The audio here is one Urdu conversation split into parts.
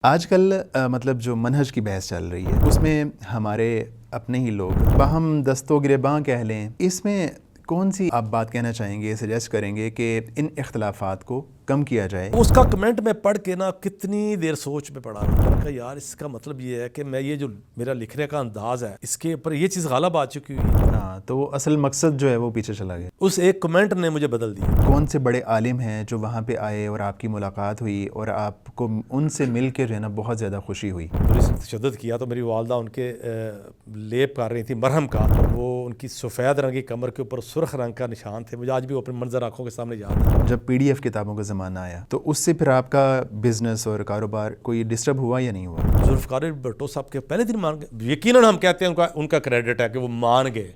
آج کل مطلب جو منہج کی بحث چل رہی ہے اس میں ہمارے اپنے ہی لوگ باہم دست و گریباں کہہ لیں، اس میں کون سی آپ بات کہنا چاہیں گے، سجیسٹ کریں گے کہ ان اختلافات کو کم کیا جائے؟ اس کا کمنٹ میں پڑھ کے نا کتنی دیر سوچ میں پڑا رہا ہوں کہ یار اس کا مطلب یہ ہے کہ میں یہ جو میرا لکھنے کا انداز ہے اس کے اوپر یہ چیز غالب آ چکی ہوئی ہے۔ ہاں، تو وہ اصل مقصد جو ہے وہ پیچھے چلا گیا۔ اس ایک کمنٹ نے مجھے بدل دیا۔ کون سے بڑے عالم ہیں جو وہاں پہ آئے اور آپ کی ملاقات ہوئی اور آپ کو ان سے مل کے جو ہے نا بہت زیادہ خوشی ہوئی؟ پولیس نے تشدد کیا تو میری والدہ ان کے لیپ کر رہی تھی مرہم کا، وہ ان کی سفید رنگ کی کمر کے اوپر سرخ رنگ کا نشان تھے، مجھے آج بھی وہ اپنے منظر آنکھوں کے سامنے یاد ہے۔ جب پی ڈی ایف کتابوں کا زمانہ آیا تو اس سے پھر آپ کا بزنس اور کاروبار کوئی ڈسٹرب ہوا یا نہیں ہوا؟ ذوالفقار بھٹو صاحب کے پہلے دن مان گئے، یقیناً ہم کہتے ہیں ان کا کریڈٹ ہے کہ وہ مان گئے،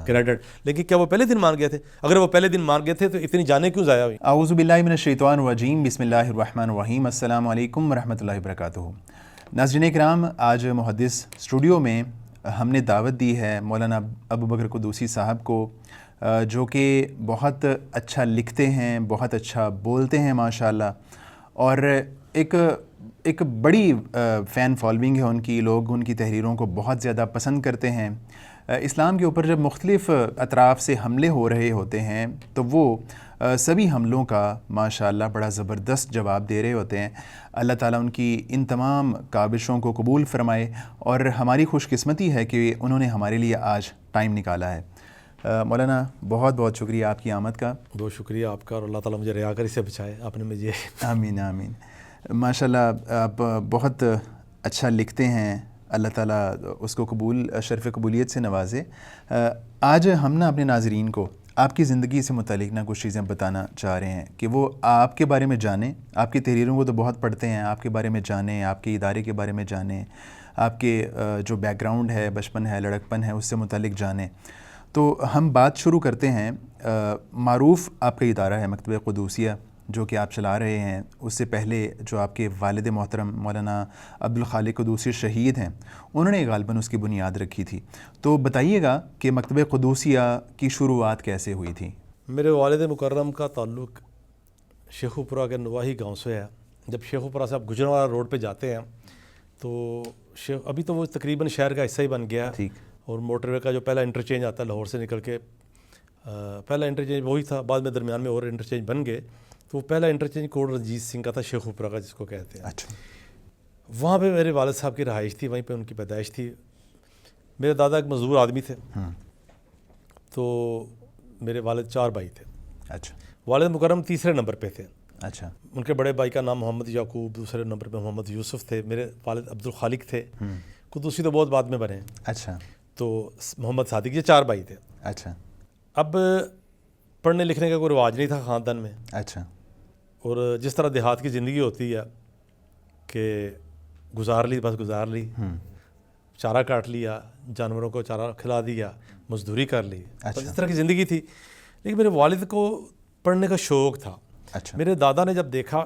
کریڈٹ، لیکن کیا وہ پہلے دن مان گئے تھے؟ اگر وہ پہلے دن مان گئے تھے تو اتنی جانیں کیوں ضائع ہوئی؟ اعوذ باللہ من الشیطان الرجیم، بسم اللہ الرحمن الرحیم، السلام علیکم ورحمۃ اللہ وبرکاتہ۔ ناظرین کرام، آج محدث اسٹوڈیو میں ہم نے دعوت دی ہے مولانا ابو بکر قدوسی صاحب کو، جو کہ بہت اچھا لکھتے ہیں، بہت اچھا بولتے ہیں ماشاءاللہ، اور ایک بڑی فین فالوئنگ ہے ان کی، لوگ ان کی تحریروں کو بہت زیادہ پسند کرتے ہیں۔ اسلام کے اوپر جب مختلف اطراف سے حملے ہو رہے ہوتے ہیں تو وہ سبھی حملوں کا ماشاءاللہ بڑا زبردست جواب دے رہے ہوتے ہیں۔ اللہ تعالیٰ ان کی ان تمام کاوشوں کو قبول فرمائے، اور ہماری خوش قسمتی ہے کہ انہوں نے ہمارے لیے آج ٹائم نکالا ہے۔ مولانا بہت بہت شکریہ آپ کی آمد کا۔ بہت شکریہ آپ کا، اور اللہ تعالیٰ مجھے ریاکاری سے بچائے، آپ نے مجھے آمین آمین۔ ماشاءاللہ آپ بہت اچھا لکھتے ہیں، اللہ تعالیٰ اس کو شرف قبولیت سے نوازے۔ آج ہم نا اپنے ناظرین کو آپ کی زندگی سے متعلق نہ کچھ چیزیں بتانا چاہ رہے ہیں کہ وہ آپ کے بارے میں جانیں، آپ کی تحریروں کو تو بہت پڑھتے ہیں، آپ کے بارے میں جانیں، آپ کے ادارے کے بارے میں جانیں، آپ کے جو بیک گراؤنڈ ہے، بچپن ہے، لڑکپن ہے، اس سے متعلق جانیں۔ تو ہم بات شروع کرتے ہیں، معروف آپ کا ادارہ ہے مکتبہ قدوسیہ جو کہ آپ چلا رہے ہیں، اس سے پہلے جو آپ کے والد محترم مولانا عبدالخالق قدوسی شہید ہیں، انہوں نے غالباً اس کی بنیاد رکھی تھی۔ تو بتائیے گا کہ مکتبہ قدوسیہ کی شروعات کیسے ہوئی تھی؟ میرے والد مکرم کا تعلق شیخوپورہ کے نواحی گاؤں سے ہے۔ جب شیخوپورہ سے آپ گجرانوالہ روڈ پہ جاتے ہیں تو ابھی تو وہ تقریباً شہر کا حصہ ہی بن گیا، ٹھیک، اور موٹر وے کا جو پہلا انٹرچینج آتا ہے لاہور سے نکل کے، پہلا انٹرچینج وہی تھا، بعد میں درمیان میں اور انٹرچینج بن گئے، تو وہ پہلا انٹرچینج کوٹ رنجیت سنگھ کا تھا، شیخوپورہ کا جس کو کہتے ہیں۔ اچھا، وہاں پہ میرے والد صاحب کی رہائش تھی، وہیں پہ ان کی پیدائش تھی۔ میرے دادا ایک مزدور آدمی تھے، تو میرے والد 4 بھائی تھے۔ اچھا، والد مکرم تیسرے نمبر پہ تھے۔ اچھا، ان کے بڑے بھائی کا نام محمد یعقوب، دوسرے نمبر پہ محمد یوسف تھے، میرے والد عبدالخالق تھے، قدوسی تو بہت بعد میں بنے۔ اچھا، تو محمد صادق، یہ 4 بھائی تھے۔ اچھا، اب پڑھنے لکھنے کا کوئی رواج نہیں تھا خاندان میں، اچھا، اور جس طرح دیہات کی زندگی ہوتی ہے کہ گزار لی، بس گزار لی، چارہ کاٹ لیا، جانوروں کو چارہ کھلا دیا، مزدوری کر لی، بس اس طرح کی زندگی تھی۔ لیکن میرے والد کو پڑھنے کا شوق تھا۔ اچھا، میرے دادا نے جب دیکھا،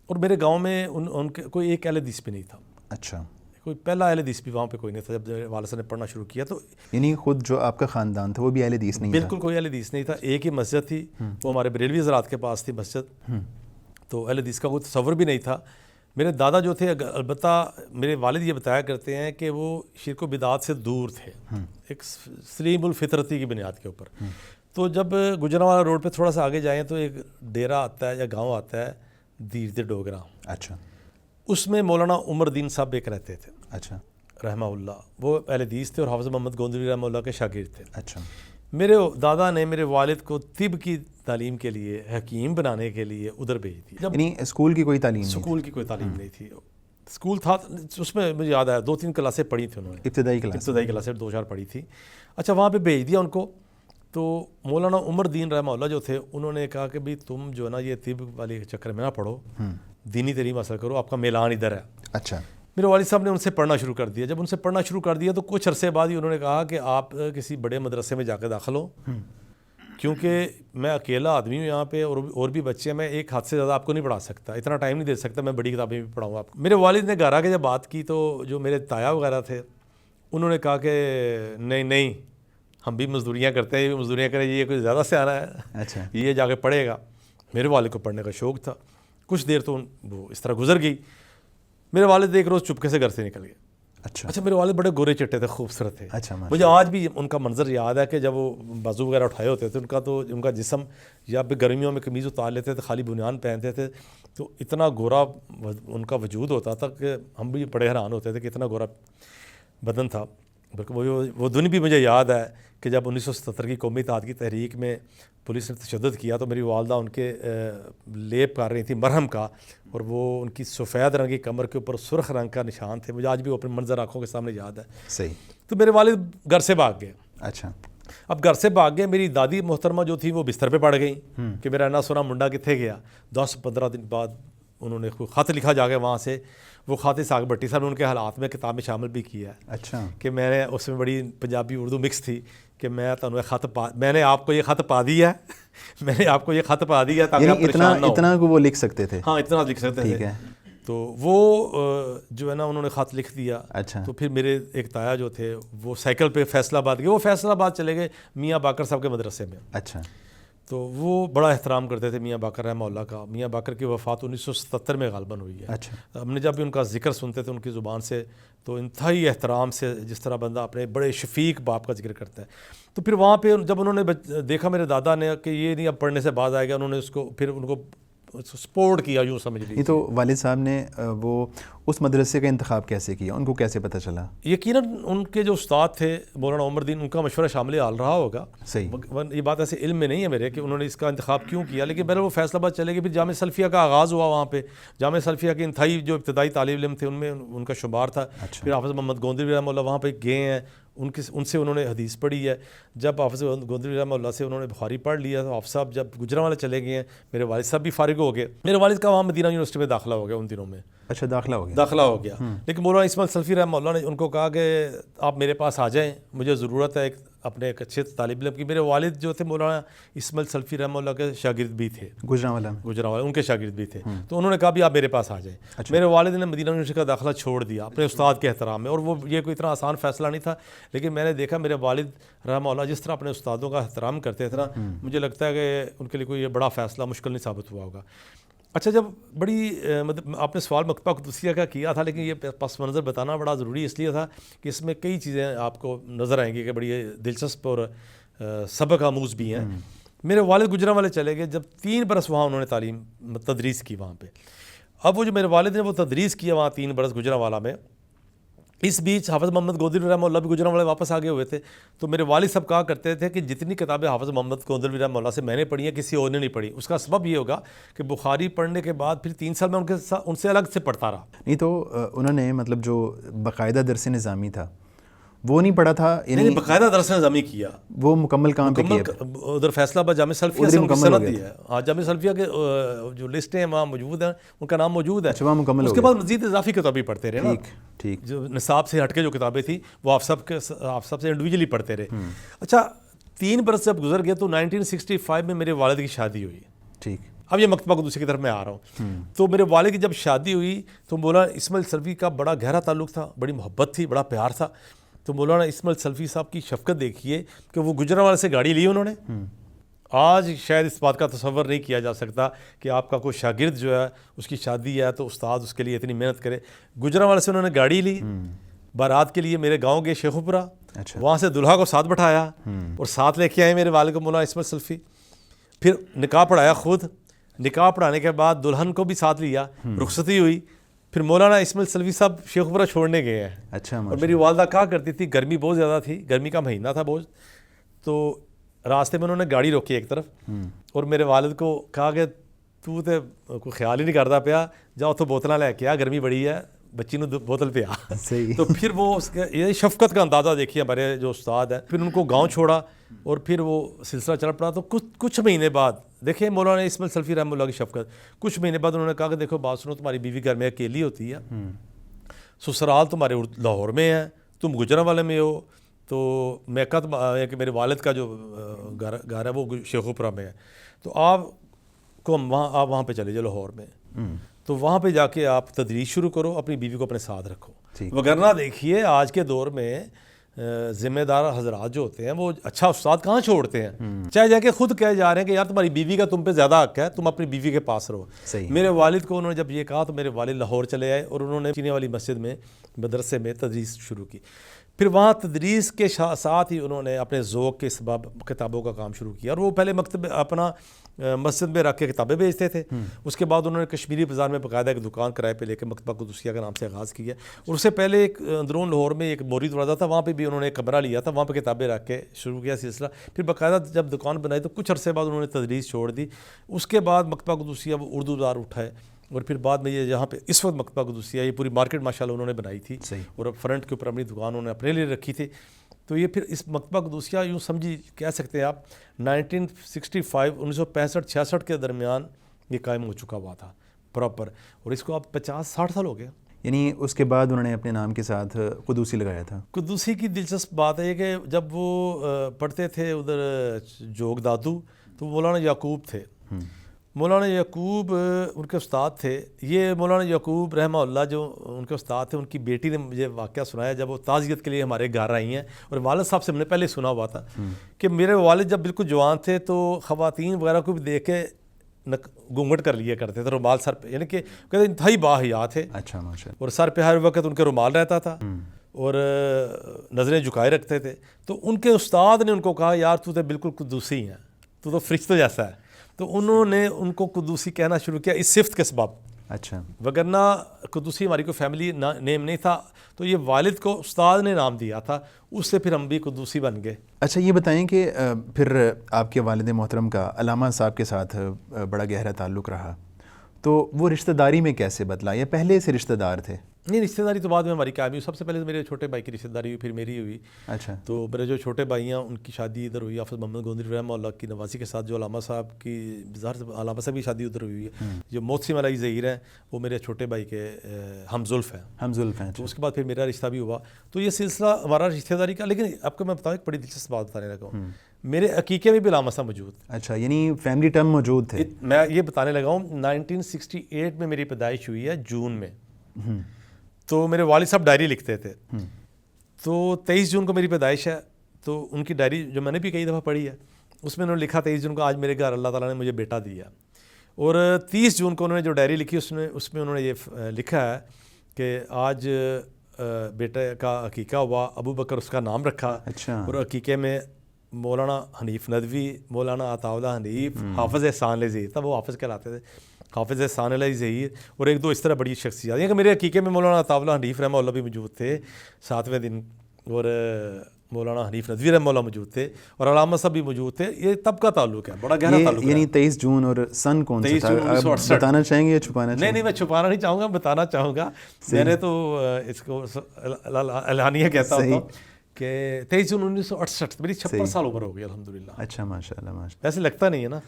اور میرے گاؤں میں ان کے کوئی ایک اہل حدیث بھی نہیں تھا، اچھا، کوئی پہلا اہل حدیث بھی وہاں پہ کوئی نہیں تھا۔ جب والد صاحب نے پڑھنا شروع کیا تو یعنی خود جو آپ کا خاندان تھا وہ بھی اہل حدیث نہیں تھا؟ بالکل کوئی اہل حدیث نہیں تھا، ایک ہی مسجد تھی، وہ ہمارے بریلوی حضرات کے پاس تھی مسجد، تو اہل حدیث کا کوئی تصور بھی نہیں تھا۔ میرے دادا جو تھے، البتہ میرے والد یہ بتایا کرتے ہیں کہ وہ شرک و بدعات سے دور تھے، ایک سلیم الفطرتی کی بنیاد کے اوپر۔ تو جب گجرانوالہ روڈ پہ تھوڑا سا آگے جائیں تو ایک ڈیرا آتا ہے یا گاؤں آتا ہے، دیر ڈوگرا، اچھا، اس میں مولانا عمر دین صاحب ایک رہتے تھے اچھا، رحمہ اللہ، وہ اہل حدیث تھے اور حافظ محمد گوندری رحمہ اللہ کے شاگرد تھے۔ اچھا، میرے دادا نے میرے والد کو طب کی تعلیم کے لیے، حکیم بنانے کے لیے ادھر بھیج دی۔ جب یعنی اسکول کی کوئی تعلیم نہیں؟ اسکول کی کوئی تعلیم نہیں تھی، اسکول تھا، اس میں مجھے یاد آیا 2-3 کلاسیں پڑھی تھیں انہوں نے، ابتدائی کلاسیں 2-4 پڑھی تھی۔ اچھا، وہاں پہ بھیج دیا ان کو، تو مولانا عمر دین رحمہ اللہ جو تھے، انہوں نے کہا کہ بھائی تم جو ہے نا یہ طب والے چکر میں نہ پڑھو، دینی تعلیم حاصل کرو، آپ کا میلان ادھر ہے۔ اچھا، میرے والد صاحب نے ان سے پڑھنا شروع کر دیا۔ جب ان سے پڑھنا شروع کر دیا تو کچھ عرصے بعد ہی انہوں نے کہا کہ آپ کسی بڑے مدرسے میں جا کے داخل ہو، کیونکہ میں اکیلا آدمی ہوں یہاں پہ، اور بھی بچے ہیں، میں ایک ہاتھ سے زیادہ آپ کو نہیں پڑھا سکتا، اتنا ٹائم نہیں دے سکتا، میں بڑی کتابیں بھی پڑھاؤں آپ کو۔ میرے والد نے گھر آ کے جب بات کی تو جو میرے تایا وغیرہ تھے انہوں نے کہا کہ نہیں، ہم بھی مزدوریاں کرتے ہیں، یہ بھی مزدوریاں کریں، یہ کوئی زیادہ سے آنا ہے، اچھا، یہ جا کے پڑھے گا۔ میرے والد کو پڑھنے کا شوق تھا، کچھ دیر تو وہ اس طرح گزر گئی۔ میرے والد ایک روز چپکے سے گھر سے نکل گئے. اچھا میرے والد بڑے گورے چٹے تھے, خوبصورت تھے. اچھا مجھے آج بھی ان کا منظر یاد ہے کہ جب وہ بازو وغیرہ اٹھائے ہوتے تھے ان کا جسم, یا پھر گرمیوں میں قمیض اتار لیتے تھے, خالی بنیان پہنتے تھے, تو اتنا گورا ان کا وجود ہوتا تھا کہ ہم بھی بڑے حیران ہوتے تھے کہ اتنا گورا بدن تھا. بلکہ وہ دن بھی مجھے یاد ہے کہ جب 1977 کی قومی اتحاد کی تحریک میں پولیس نے تشدد کیا تو میری والدہ ان کے لیپ کر رہی تھی مرہم کا, اور وہ ان کی سفید رنگ کی کمر کے اوپر سرخ رنگ کا نشان تھے. مجھے آج بھی وہ اپنے منظر آنکھوں کے سامنے یاد ہے. صحیح. تو میرے والد گھر سے بھاگ گئے. اچھا. اب گھر سے بھاگ گئے, میری دادی محترمہ جو تھی وہ بستر پہ پڑ گئی کہ میرا اینا سونا منڈا کتنے گیا. 10-15 دن بعد انہوں نے کوئی خط لکھا جا کے وہاں سے, وہ خط ساگ بٹی صاحب نے ان کے حالات میں کتاب میں شامل بھی کیا ہے. اچھا. کہ میں نے اس میں بڑی پنجابی اردو مکس تھی کہ میں نے آپ کو یہ خط پا دیا ہے میں نے آپ کو یہ خط پا دیا تاکہ آپ پریشان نہ ہو. اتنا کو وہ لکھ سکتے تھے. ہاں اتنا لکھ سکتے تھے. تو وہ جو ہے نا انہوں نے خط لکھ دیا. اچھا. تو پھر میرے ایک تایا جو تھے وہ سائیکل پہ فیصل آباد گئے. وہ فیصل آباد چلے گئے میاں باقر صاحب کے مدرسے میں. اچھا. تو وہ بڑا احترام کرتے تھے میاں باقر رحمہ اللہ کا. میاں باقر کی وفات 1977 میں غالباً ہوئی ہے. اچھا. ہم نے جب بھی ان کا ذکر سنتے تھے ان کی زبان سے تو انتہائی احترام سے, جس طرح بندہ اپنے بڑے شفیق باپ کا ذکر کرتا ہے. تو پھر وہاں پہ جب انہوں نے دیکھا میرے دادا نے کہ یہ نہیں اب پڑھنے سے بعد آئے گا, انہوں نے اس کو پھر ان کو سپورٹ کیا, یوں سمجھ لیجیے. یہ تو والد صاحب نے وہ اس مدرسے کا انتخاب کیسے کیا, ان کو کیسے پتہ چلا؟ یقیناً ان کے جو استاد تھے مولانا عمر الدین, ان کا مشورہ شامل حال رہا ہوگا. صحیح. یہ بات ایسے علم میں نہیں ہے میرے کہ انہوں نے اس کا انتخاب کیوں کیا, لیکن پہلے وہ فیصل آباد چلے گئے. پھر جامعہ سلفیہ کا آغاز ہوا وہاں پہ. جامعہ سلفیہ کے انتہائی جو ابتدائی طالب علم تھے ان میں ان کا شمار تھا. پھر حافظ محمد گوندری رحمہ اللہ وہاں پہ گئے ہیں, ان سے انہوں نے حدیث پڑھی ہے. جب حافظ گوندری رحمہ اللہ سے انہوں نے بخاری پڑھ لیا تو حافظ صاحب جب گجرانوالے چلے گئے ہیں, میرے والد صاحب بھی فارغ ہو گئے. میرے والد کا وہاں مدینہ یونیورسٹی میں داخلہ ہو گیا ان دنوں میں. اچھا. داخلہ ہو گیا. لیکن مولانا اسماعیل سلفی رحمہ اللہ نے ان کو کہا کہ آپ میرے پاس آ جائیں, مجھے ضرورت ہے اپنے ایک اچھے طالب علم کی. میرے والد جو تھے مولانا اسماعیل سلفی رحمہ اللہ کے شاگرد بھی تھے, گجرانوالہ ان کے شاگرد بھی تھے. تو انہوں نے کہا بھی آپ میرے پاس آ جائیں. میرے والد نے مدینہ یونیورسٹی کا داخلہ چھوڑ دیا اپنے استاد کے احترام میں, اور وہ یہ کوئی اتنا آسان فیصلہ نہیں تھا. لیکن میں نے دیکھا میرے والد رحمہ اللہ جس طرح اپنے استادوں کا احترام کرتے تھے نا, مجھے لگتا ہے کہ ان کے لیے کوئی بڑا فیصلہ مشکل نہیں ثابت ہوا ہوگا. اچھا, جب بڑی آپ نے سوال مکتبہ قدسیہ کا کیا تھا, لیکن یہ پس منظر بتانا بڑا ضروری اس لیے تھا کہ اس میں کئی چیزیں آپ کو نظر آئیں گی کہ بڑی دلچسپ اور سبق آموز بھی ہیں. میرے والد گجرانوالے چلے گئے, جب 3 برس وہاں انہوں نے تدریس کی وہاں پہ. اب وہ جو میرے والد نے وہ تدریس کیا وہاں 3 برس گجرانوالہ میں, اس بیچ حافظ محمد گوندری رحمہ اللہ بھی گجرانوالے واپس آ گئے ہوئے تھے. تو میرے والد صاحب کہا کرتے تھے کہ جتنی کتابیں حافظ محمد گوندری رحمہ اللہ سے میں نے پڑھی ہیں کسی اور نے نہیں پڑھی. اس کا سبب یہ ہوگا کہ بخاری پڑھنے کے بعد پھر 3 سال میں ان سے الگ سے پڑھتا رہا. نہیں تو انہوں نے مطلب جو باقاعدہ درس نظامی تھا وہ نہیں پڑھا تھا, یعنی باقاعدہ درس نظامی کیا, وہ مکمل کام پہ کیا ادھر فیصل آباد جامعہ سلفیہ سے مکمل ہے. ہاں, جامعہ سلفیہ کے جو لسٹیں ہیں وہاں موجود ہیں, ان کا نام موجود ہے. اچھا, مکمل. اس کے بعد مزید اضافی کتابیں پڑھتے رہے نا. ٹھیک. جو نصاب سے ہٹ کے جو کتابیں تھیں وہ آپ سب سے انڈیویجلی پڑھتے رہے. اچھا, 3 برس جب گزر گئے تو 1965 میں میرے والد کی شادی ہوئی. ٹھیک. اب یہ مکتبہ قدسی کی طرف میں آ رہا ہوں. تو میرے والد کی جب شادی ہوئی تو مولانا اسماعیل سلفی کا بڑا گہرا تعلق تھا, بڑی محبت تھی, بڑا پیار تھا. تو مولانا اسماعیل سلفی صاحب کی شفقت دیکھیے کہ وہ گجرانوالے سے گاڑی لی انہوں نے. آج شاید اس بات کا تصور نہیں کیا جا سکتا کہ آپ کا کوئی شاگرد جو ہے اس کی شادی ہے تو استاد اس کے لیے اتنی محنت کرے. گجرانوالے سے انہوں نے گاڑی لی, بارات کے لیے میرے گاؤں گئے شیخو پورہ. وہاں سے دلہا کو ساتھ بٹھایا اور ساتھ لے کے آئے میرے والد کو مولانا اسماعیل سلفی. پھر نکاح پڑھایا خود. نکاح پڑھانے کے بعد دلہن کو بھی ساتھ لیا, رخصتی ہوئی. پھر مولانا اسماعیل سلفی صاحب شیخو پورہ چھوڑنے گئے ہیں. اچھا. اور میری والدہ کہا کرتی تھی, گرمی بہت زیادہ تھی, گرمی کا مہینہ تھا بہت, تو راستے میں انہوں نے گاڑی روکی ایک طرف اور میرے والد کو کہا کہ تو کوئی خیال ہی نہیں کرتا پیا, جاؤ تو بوتلاں لے کے آ, گرمی بڑی ہے, بچی نے بوتل پہ آ. تو پھر وہ اس کے یہ شفقت کا اندازہ دیکھیے ہمارے جو استاد ہیں. پھر ان کو گاؤں چھوڑا اور پھر وہ سلسلہ چل پڑا. تو کچھ مہینے بعد دیکھیں مولانا اسماعیل سلفی رحمہ اللہ کی شفقت, کچھ مہینے بعد انہوں نے کہا کہ دیکھو بات سنو, تمہاری بیوی گھر میں اکیلی ہوتی ہے, سسرال تمہارے لاہور میں ہے, تم گجرانوالے میں ہو, تو میں کہا کہ میرے والد کا جو گھر ہے وہ شیخو پورہ میں ہے, تو آپ کو آپ وہاں پہ چلے جاؤ لاہور میں. تو وہاں پہ جا کے آپ تدریس شروع کرو, اپنی بیوی کو اپنے ساتھ رکھو. وگرنہ دیکھیے آج کے دور میں ذمہ دار حضرات جو ہوتے ہیں وہ اچھا استاد کہاں چھوڑتے ہیں, چاہے جا کے خود کہہ جا رہے ہیں کہ یار تمہاری بیوی کا تم پہ زیادہ حق ہے, تم اپنی بیوی کے پاس رہو. میرے والد کو انہوں نے جب یہ کہا تو میرے والد لاہور چلے آئے اور انہوں نے چینے والی مسجد میں مدرسے میں تدریس شروع کی. پھر وہاں تدریس کے ساتھ ہی انہوں نے اپنے ذوق کے سبب کتابوں کا کام شروع کیا, اور وہ پہلے مکتب اپنا مسجد میں رکھ کے کتابیں بیچتے تھے. اس کے بعد انہوں نے کشمیری بازار میں باقاعدہ ایک دکان کرائے پہ لے کے مکتبہ قدوسیہ کا نام سے آغاز کیا, اور اس سے پہلے ایک اندرون لاہور میں ایک موری دروازہ تھا, وہاں پہ بھی انہوں نے ایک کمرہ لیا تھا, وہاں پہ کتابیں رکھ کے شروع کیا سلسلہ. پھر باقاعدہ جب دکان بنائی تو کچھ عرصے بعد انہوں نے تدریس چھوڑ دی. اس کے بعد مکتبہ قدوسیہ وہ اردو بازار اٹھائے, اور پھر بعد میں یہ جہاں پہ اس وقت مکتبہ قدوسیہ یہ پوری مارکیٹ ماشاءاللہ انہوں نے بنائی تھی, اور اب فرنٹ کے اوپر اپنی دکان انہوں نے اپنے لیے رکھی تھی. تو یہ پھر اس مکتبہ قدوسیہ یوں سمجھی کہہ سکتے ہیں آپ 1965 1965-66 کے درمیان یہ قائم ہو چکا ہوا تھا پراپر, اور اس کو اب 50-60 سال ہو گیا. یعنی اس کے بعد انہوں نے اپنے نام کے ساتھ قدوسی لگایا تھا. قدوسی کی دلچسپ بات ہے کہ جب وہ پڑھتے تھے ادھر جوگ دادو تو مولانا یعقوب تھے. مولانا یعقوب ان کے استاد تھے. یہ مولانا یعقوب رحمہ اللہ جو ان کے استاد تھے, ان کی بیٹی نے مجھے واقعہ سنایا جب وہ تعزیت کے لیے ہمارے گھر آئی ہیں, اور والد صاحب سے ہم نے پہلے سنا ہوا تھا کہ میرے والد جب بالکل جوان تھے تو خواتین وغیرہ کو بھی دیکھ کے گھونگھٹ کر لیا کرتے تھے, رومال سر پہ, یعنی کہ کہتے انتہائی باحیا تھے. اچھا ماشاءاللہ. اور سر پہ ہر وقت ان کے رومال رہتا تھا اور نظریں جھکائے رکھتے تھے. تو ان کے استاد نے ان کو کہا یار تو بالکل قدوسی ہیں, تو فرشتوں جیسا ہے. تو انہوں نے ان کو قدوسی کہنا شروع کیا اس صفت کے سبب. اچھا. وگرنہ قدوسی ہماری کوئی فیملی نیم نہیں تھا, تو یہ والد کو استاد نے نام دیا تھا, اس سے پھر ہم بھی قدوسی بن گئے. اچھا یہ بتائیں کہ پھر آپ کے والد محترم کا علامہ صاحب کے ساتھ بڑا گہرا تعلق رہا, تو وہ رشتہ داری میں کیسے بدلا, یا پہلے سے رشتہ دار تھے؟ نہیں, رشتہ داری تو بعد میں ہماری قائم ہوئی. سب سے پہلے میرے چھوٹے بھائی کی رشتہ داری ہوئی, پھر میری ہوئی. اچھا. تو میرے جو چھوٹے بھائی ہیں ان کی شادی ادھر ہوئی حافظ محمد گوندری رحمہ اللہ کی نواسی کے ساتھ, جو علامہ صاحب کی ظاہر سے علامہ صاحب کی شادی ادھر ہوئی ہے. جو محسن علی ظہیر ہیں وہ میرے چھوٹے بھائی کے ہمزلف ہیں. تو اس کے بعد پھر میرا رشتہ بھی ہوا. تو یہ سلسلہ ہمارا رشتہ داری کا. لیکن آپ کو میں بتاؤں ایک بڑی دلچسپ بات بتانے لگا ہوں, میرے عقیقے میں بھی علامہ صاحب موجود. اچھا, یعنی فیملی ٹرم موجود تھے. میں یہ بتانے لگا ہوں 1968 میں میری پیدائش ہوئی ہے جون میں. تو میرے والد صاحب ڈائری لکھتے تھے. تو 23 جون کو میری پیدائش ہے, تو ان کی ڈائری جو میں نے بھی کئی دفعہ پڑھی ہے, اس میں انہوں نے لکھا 23 جون کو آج میرے گھر اللہ تعالیٰ نے مجھے بیٹا دیا. اور 30 جون کو انہوں نے جو ڈائری لکھی اس میں انہوں نے یہ لکھا ہے کہ آج بیٹے کا عقیقہ ہوا, ابو بکر اس کا نام رکھا. اچھا. اور عقیقے میں مولانا حنیف ندوی, مولانا عطا اللہ حنیف, حافظ احسان علی ظہیر, تب وہ حافظ کہلاتے تھے, حافظ احسان علی ظہیر, اور ایک دو اس طرح بڑی شخصیات. یعنی کہ میرے عقیقے میں مولانا عطا اللہ حنیف رحمہ اللہ بھی موجود تھے 7ویں دن, اور مولانا حنیف ندوی رحمہ اللہ موجود تھے, اور علامہ صاحب بھی موجود تھے. یہ تب کا تعلق ہے, بڑا گہرا تعلق ہے. یعنی 23 جون اور سن کون سا تھا, بتانا چاہیں گے یا چھپانا چاہیں گے؟ نہیں, میں چھپانا نہیں چاہوں گا, بتانا چاہوں گا. میں نے تو اس کو اعلانیہ کہتا ہوں کہ 23 جون 1968, میری 56 سال عمر ہو گئی الحمدللہ. اچھا ماشاء اللہ. ایسے لگتا نہیں ہے نا,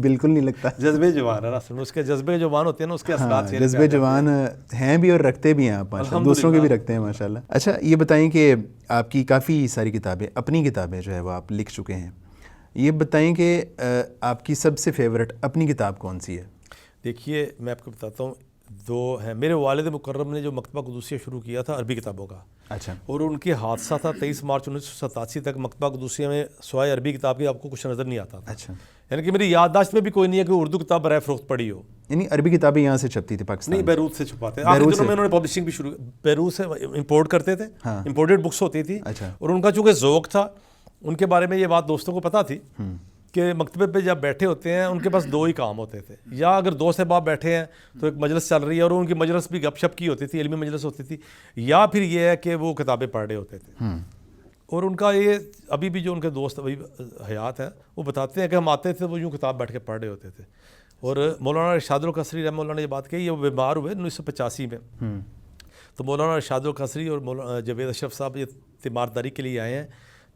بالکل نہیں لگتا. جذبے جوان ہے اصل میں, اس کے جذبے جوان ہوتے ہیں نا, اس کے اثرات جذبے جوان ہیں بھی اور رکھتے بھی ہیں آپ ماشاءاللہ, دوسروں کے بھی رکھتے ہیں ماشاءاللہ. اچھا یہ بتائیں کہ آپ کی کافی ساری کتابیں, اپنی کتابیں جو ہے وہ آپ لکھ چکے ہیں, یہ بتائیں کہ آپ کی سب سے فیورٹ اپنی کتاب کون سی ہے؟ دیکھیے میں آپ کو بتاتا ہوں, دو ہیں. میرے والد مکرم نے جو مکتبہ قدوسیہ شروع کیا تھا عربی کتابوں کا, اچھا, اور ان کی حادثہ تھا 23 مارچ 1987 تک مکتبہ قدوسیہ میں سوائے عربی کتاب کے آپ کو کچھ نظر نہیں آتا تھا. اچھا, یعنی کہ میری یادداشت میں بھی کوئی نہیں ہے کہ اردو کتاب برائے فروخت پڑھی ہو. یعنی عربی کتابیں یہاں سے چھپتی تھی پاکستان؟ نہیں, بیروت سے چھپاتے. آخر دنوں میں انہوں نے پبلشنگ بھی شروع, بیروت سے امپورٹ کرتے تھے, امپورٹڈ بکس ہوتی تھی. اور ان کا چونکہ ذوق تھا, ان کے بارے میں یہ بات دوستوں کو پتہ تھی کہ مکتبے پہ جب بیٹھے ہوتے ہیں ان کے پاس دو ہی کام ہوتے تھے, یا اگر دوست احباب بیٹھے ہیں تو ایک مجلس چل رہی ہے, اور ان کی مجلس بھی گپ شپ کی ہوتی تھی, علمی مجلس ہوتی تھی, یا پھر یہ ہے کہ وہ کتابیں پڑھ رہے ہوتے تھے. اور ان کا یہ ابھی بھی جو ان کے دوست ابھی حیات ہیں وہ بتاتے ہیں کہ ہم آتے تھے وہ یوں کتاب بیٹھ کے پڑھ رہے ہوتے تھے. اور مولانا ارشاد القصری رحمہ اللہ نے یہ بات کہی, یہ بیمار ہوئے 1985 میں, تو مولانا ارشاد القصری اور مولانا جاوید اشرف صاحب یہ تیمارداری کے لیے آئے ہیں.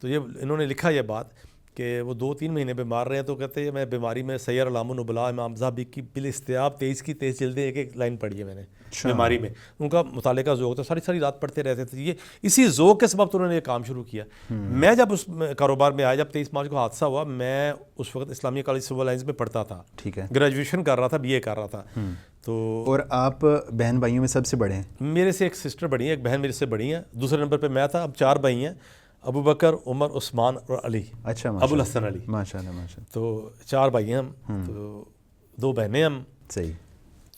تو یہ انہوں نے لکھا یہ بات کہ وہ 2-3 مہینے بیمار رہے ہیں, تو کہتے ہیں میں بیماری میں سیر علام النبلاء امام زاہبی کی بالاستیاب 23 کی 23 جلدیں ایک لائن پڑھی ہے میں نے بیماری میں. ان کا مطالعے کا ذوق تھا, ساری رات پڑھتے رہتے تھے. یہ اسی ذوق کے سبب تو انہوں نے یہ کام شروع کیا. میں جب اس کاروبار میں آیا, جب 23 مارچ کو حادثہ ہوا, میں اس وقت اسلامیہ کالج سول لائنز میں پڑھتا تھا, ٹھیک ہے, گریجویشن کر رہا تھا, BA کر رہا تھا. تو اور آپ بہن بھائیوں میں سب سے بڑے ہیں؟ میرے سے ایک سسٹر بڑی ہیں، ایک بہن میرے سے بڑی ہیں، دوسرے نمبر پہ میں تھا. اب 4 بھائی ہیں، ابو بکر، عمر، عثمان اور علی. اچھا، ابو الحسن علی. ماشاء اللہ ماشاء اللہ. تو 4 بھائی ہیں ہم، تو 2 بہنیں ہم. صحیح.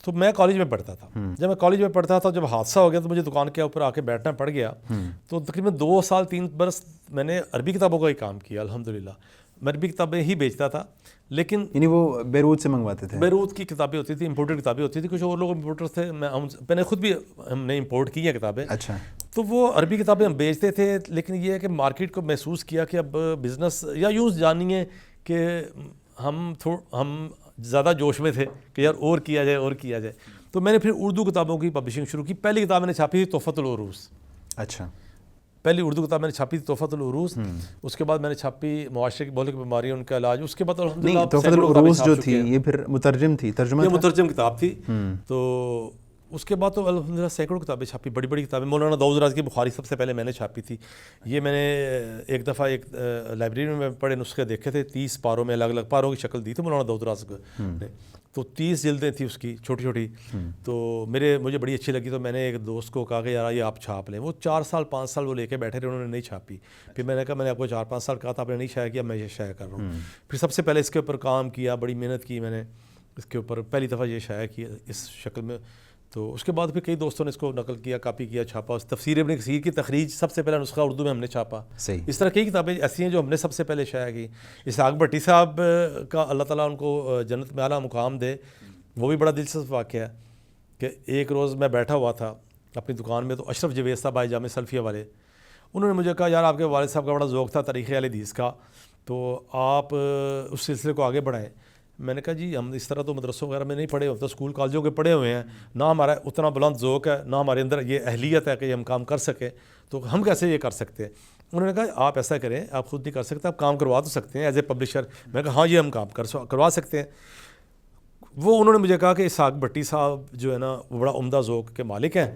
تو میں کالج میں پڑھتا تھا. جب میں کالج میں پڑھتا تھا، جب حادثہ ہو گیا تو مجھے دکان کے اوپر آ کے بیٹھنا پڑ گیا. تو تقریباً 2 سال 3 برس میں نے عربی کتابوں کا ہی کام کیا. الحمدللہ میں عربی کتابیں ہی بیچتا تھا. لیکن یعنی وہ بیروت سے منگواتے تھے؟ بیروت کی کتابیں ہوتی تھیں، امپورٹڈ کتابیں ہوتی تھی. کچھ اور لوگ امپورٹر تھے، میں نے خود بھی ہم نے امپورٹ کی ہیں کتابیں. اچھا. تو وہ عربی کتابیں ہم بیچتے تھے. لیکن یہ ہے کہ مارکیٹ کو محسوس کیا کہ اب بزنس، یا یوں جانیے کہ ہم زیادہ جوش میں تھے کہ یار اور کیا جائے اور کیا جائے. تو میں نے پھر اردو کتابوں کی پبلشنگ شروع کی. پہلی کتاب میں نے چھاپی تھی تحفۃ العروس. اچھا. پہلی اردو کتاب میں نے چھاپی تھی تحفۃ العروس. اس کے بعد میں نے چھاپی معاشرے کی بہت بیماریوں ان کا علاج. اس کے بعد الحمدللہ تحفۃ العروس جو تھی یہ پھر مترجم تھی، ترجمہ یہ مترجم کتاب تھی. تو اس کے بعد تو الحمدللہ سینکڑوں کتابیں چھاپی، بڑی بڑی کتابیں. مولانا داؤد رازی کی بخاری سب سے پہلے میں نے چھاپی تھی. یہ میں نے ایک دفعہ ایک لائبریری میں پڑھے نسخے دیکھے تھے، 30 پاروں میں، الگ الگ پاروں کی شکل دی تھی مولانا داؤد رازی نے. تو 30 جلدیں تھیں اس کی، چھوٹی چھوٹی. تو مجھے بڑی اچھی لگی. تو میں نے ایک دوست کو کہا کہ یار یہ آپ چھاپ لیں. وہ 4 سال 5 سال وہ لے کے بیٹھے رہے، انہوں نے نہیں چھاپی. پھر میں نے کہا میں نے آپ کو 4-5 سال کہا تھا، آپ نے نہیں شائع کیا، میں یہ شائع کر رہا ہوں. پھر سب سے پہلے اس کے اوپر کام کیا، بڑی محنت کی میں نے اس کے اوپر. پہلی دفعہ یہ شائع کیا اس شکل میں. تو اس کے بعد پھر کئی دوستوں نے اس کو نقل کیا، کاپی کیا، چھاپا. اس تفسیر ابن کثیر کی تخریج سب سے پہلا نسخہ اردو میں ہم نے چھاپا. صحیح. اس طرح کئی کتابیں ایسی ہیں جو ہم نے سب سے پہلے شائع کی. اسحاق بھٹی صاحب کا اللہ تعالیٰ ان کو جنت میں اعلیٰ مقام دے، وہ بھی بڑا دلچسپ واقعہ ہے کہ ایک روز میں بیٹھا ہوا تھا اپنی دکان میں. تو اشرف جوید صاحب آئے، جامع سلفیہ والے. انہوں نے مجھے کہا یار آپ کے والد صاحب کا بڑا ذوق تھا تاریخ اہل حدیث کا، تو آپ اس سلسلے کو آگے بڑھائیں. میں نے کہا جی ہم اس طرح تو مدرسوں وغیرہ میں نہیں پڑھے ہوتے، اسکول کالجوں کے پڑھے ہوئے ہیں، نہ ہمارا اتنا بلند ذوق ہے، نہ ہمارے اندر یہ اہلیت ہے کہ ہم کام کر سکیں، تو ہم کیسے یہ کر سکتے ہیں. انہوں نے کہا آپ ایسا کریں، آپ خود نہیں کر سکتے، آپ کام کروا تو سکتے ہیں ایز اے پبلشر. میں نے کہا ہاں یہ ہم کام کروا سکتے ہیں. وہ انہوں نے مجھے کہا کہ اسحاق بھٹی صاحب جو ہے نا وہ بڑا عمدہ ذوق کے مالک ہیں،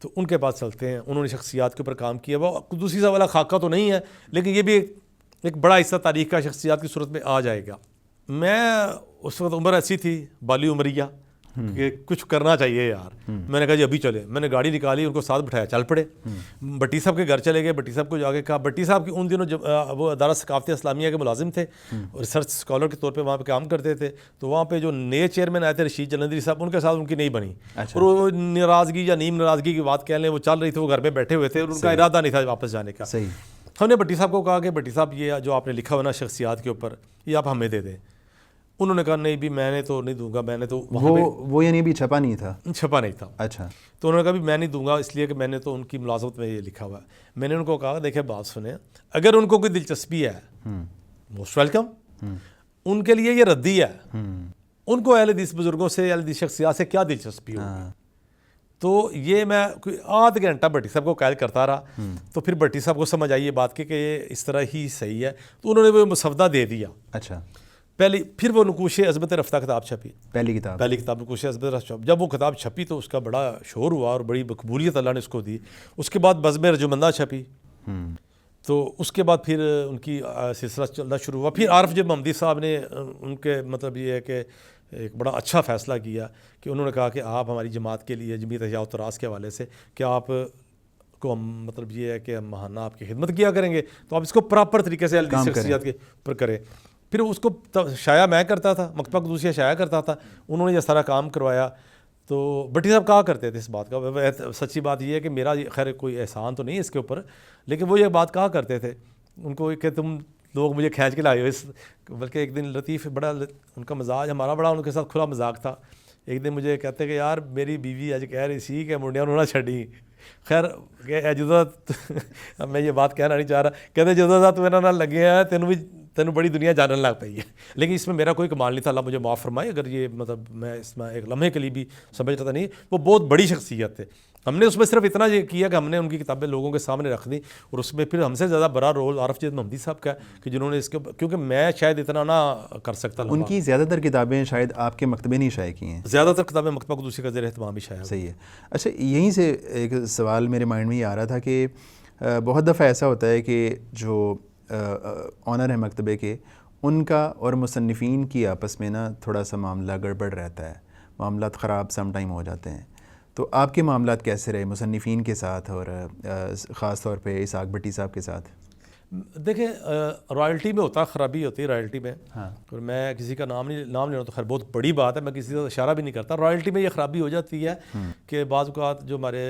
تو ان کے پاس چلتے ہیں. انہوں نے شخصیات کے اوپر کام کیا. وہ قدوسی صاحب والا خاکہ تو نہیں ہے، لیکن یہ بھی ایک بڑا حصہ تاریخ کا شخصیات کی صورت میں آ جائے گا. میں اس وقت عمر ایسی تھی، بالی عمریہ، کہ کچھ کرنا چاہیے یار. میں نے کہا جی ابھی چلے. میں نے گاڑی نکالی، ان کو ساتھ بٹھایا، چل پڑے. بھٹی صاحب کے گھر چلے گئے. بھٹی صاحب کو جا کے کہا، بھٹی صاحب کی ان دنوں وہ ادارہ ثقافت اسلامیہ کے ملازم تھے، ریسرچ اسکالر کے طور پہ وہاں پہ کام کرتے تھے. تو وہاں پہ جو نئے چیئرمین آئے تھے رشید جلندری صاحب، ان کے ساتھ ان کی نہیں بنی. اور وہ ناراضگی یا نیم ناراضگی کی بات کہہ لیں، وہ چل رہی تھی. وہ گھر میں بیٹھے ہوئے تھے اور ان کا ارادہ نہیں تھا واپس جانے کا. ہم نے بھٹی صاحب کو کہا کہ بھٹی صاحب یہ جو آپ نے لکھا ہوا نا شخصیات کے اوپر، یہ آپ ہمیں دے دیں. انہوں نے کہا نہیں بھی میں نے تو نہیں دوں گا. میں نے تو وہ یعنی بھی چھپا نہیں تھا. اچھا. تو انہوں نے کہا بھی میں نہیں دوں گا، اس لیے کہ میں نے تو ان کی ملازمت میں یہ لکھا ہوا ہے. میں نے ان کو کہا دیکھیں بات سنیں، اگر ان کو کوئی دلچسپی ہے موسٹ ویلکم. ان کے لیے یہ ردی ہے. ان کو اہل حدیث بزرگوں سے، اہل حدیث شخصیات سے کیا دلچسپی ہوگی. تو یہ میں کوئی آدھ گھنٹہ بھٹی صاحب کو قائل کرتا رہا. تو پھر بھٹی صاحب کو سمجھ آئی یہ بات کہ یہ اس طرح ہی صحیح ہے. تو انہوں نے وہ مسودہ دے دیا. اچھا. پھر وہ نقوش عظمت رفتہ کتاب چھپی. پہلی کتاب نقوش عظمت رفتہ. جب وہ کتاب چھپی تو اس کا بڑا شور ہوا اور بڑی مقبولیت اللہ نے اس کو دی. اس کے بعد بزم رجمندہ چھپی. تو اس کے بعد پھر ان کی سلسلہ چلنا شروع ہوا. پھر عارف جب محمدی صاحب نے ان کے مطلب یہ ہے کہ ایک بڑا اچھا فیصلہ کیا کہ انہوں نے کہا کہ آپ ہماری جماعت کے لیے، جمعیت احیاء التراث کے حوالے سے، کہ آپ کو ہم مطلب یہ ہے کہ ہم ماہانہ آپ کی خدمت کیا کریں گے، تو آپ اس کو پراپر طریقے سے شخصیات کے اوپر کریں. پھر اس کو شائع میں کرتا تھا، مکتبہ قدوسیہ شائع کرتا تھا. انہوں نے یہ سارا کام کروایا. تو بھٹی صاحب کہا کرتے تھے اس بات کا، سچی بات یہ ہے کہ میرا خیر کوئی احسان تو نہیں ہے اس کے اوپر، لیکن وہ یہ بات کہا کرتے تھے ان کو کہ تم لوگ مجھے کھینچ کے لائے ہو اس. بلکہ ایک دن لطیف بڑا ان کا مزاج، ہمارا بڑا ان کے ساتھ کھلا مذاق تھا. ایک دن مجھے کہتے کہ یار میری بیوی آج کہہ رہی سی کہ منڈیاں انہوں نے چھڑی. خیر کہ جدت میں یہ بات کہنا نہیں چاہ رہا. کہتے جدت تو میرا نہ لگے ہے، تینوں بڑی دنیا جاننے لگ پئی ہے. لیکن اس میں میرا کوئی کمال نہیں تھا، اللہ مجھے معاف فرمائے اگر یہ مطلب میں اس میں ایک لمحے کے لیے بھی سمجھتا تھا نہیں. وہ بہت بڑی شخصیت تھے. ہم نے اس میں صرف اتنا یہ کیا کہ ہم نے ان کی کتابیں لوگوں کے سامنے رکھ دیں. اور اس میں پھر ہم سے زیادہ بڑا رول عارف جید محمدی صاحب کا ہے کہ جنہوں نے اس کے، کیونکہ میں شاید اتنا نہ کر سکتا. ان کی زیادہ تر کتابیں شاید آپ کے مکتبے نہیں شائع کی ہیں. زیادہ تر کتابیں مکتبہ قدوسی کا زیر اہتمام ہی شائع. صحیح ہے. اچھا یہیں سے ایک سوال میرے مائنڈ میں یہ آ رہا تھا کہ بہت دفعہ ایسا ہوتا ہے کہ جو آنر ہے مکتبے کے، ان کا اور مصنفین کی آپس میں نا تھوڑا سا معاملہ گڑبڑ رہتا ہے. معاملات خراب سم ٹائم ہو جاتے ہیں. تو آپ کے معاملات کیسے رہے مصنفین کے ساتھ اور خاص طور پہ اسحاق بھٹی صاحب کے ساتھ؟ دیکھیں رائلٹی میں ہوتا خرابی ہوتی ہے رائلٹی میں. ہاں. اور میں کسی کا نام لینا تو خیر بہت بڑی بات ہے, میں کسی کا اشارہ بھی نہیں کرتا. رائلٹی میں یہ خرابی ہو جاتی ہے کہ بعض اوقات جو ہمارے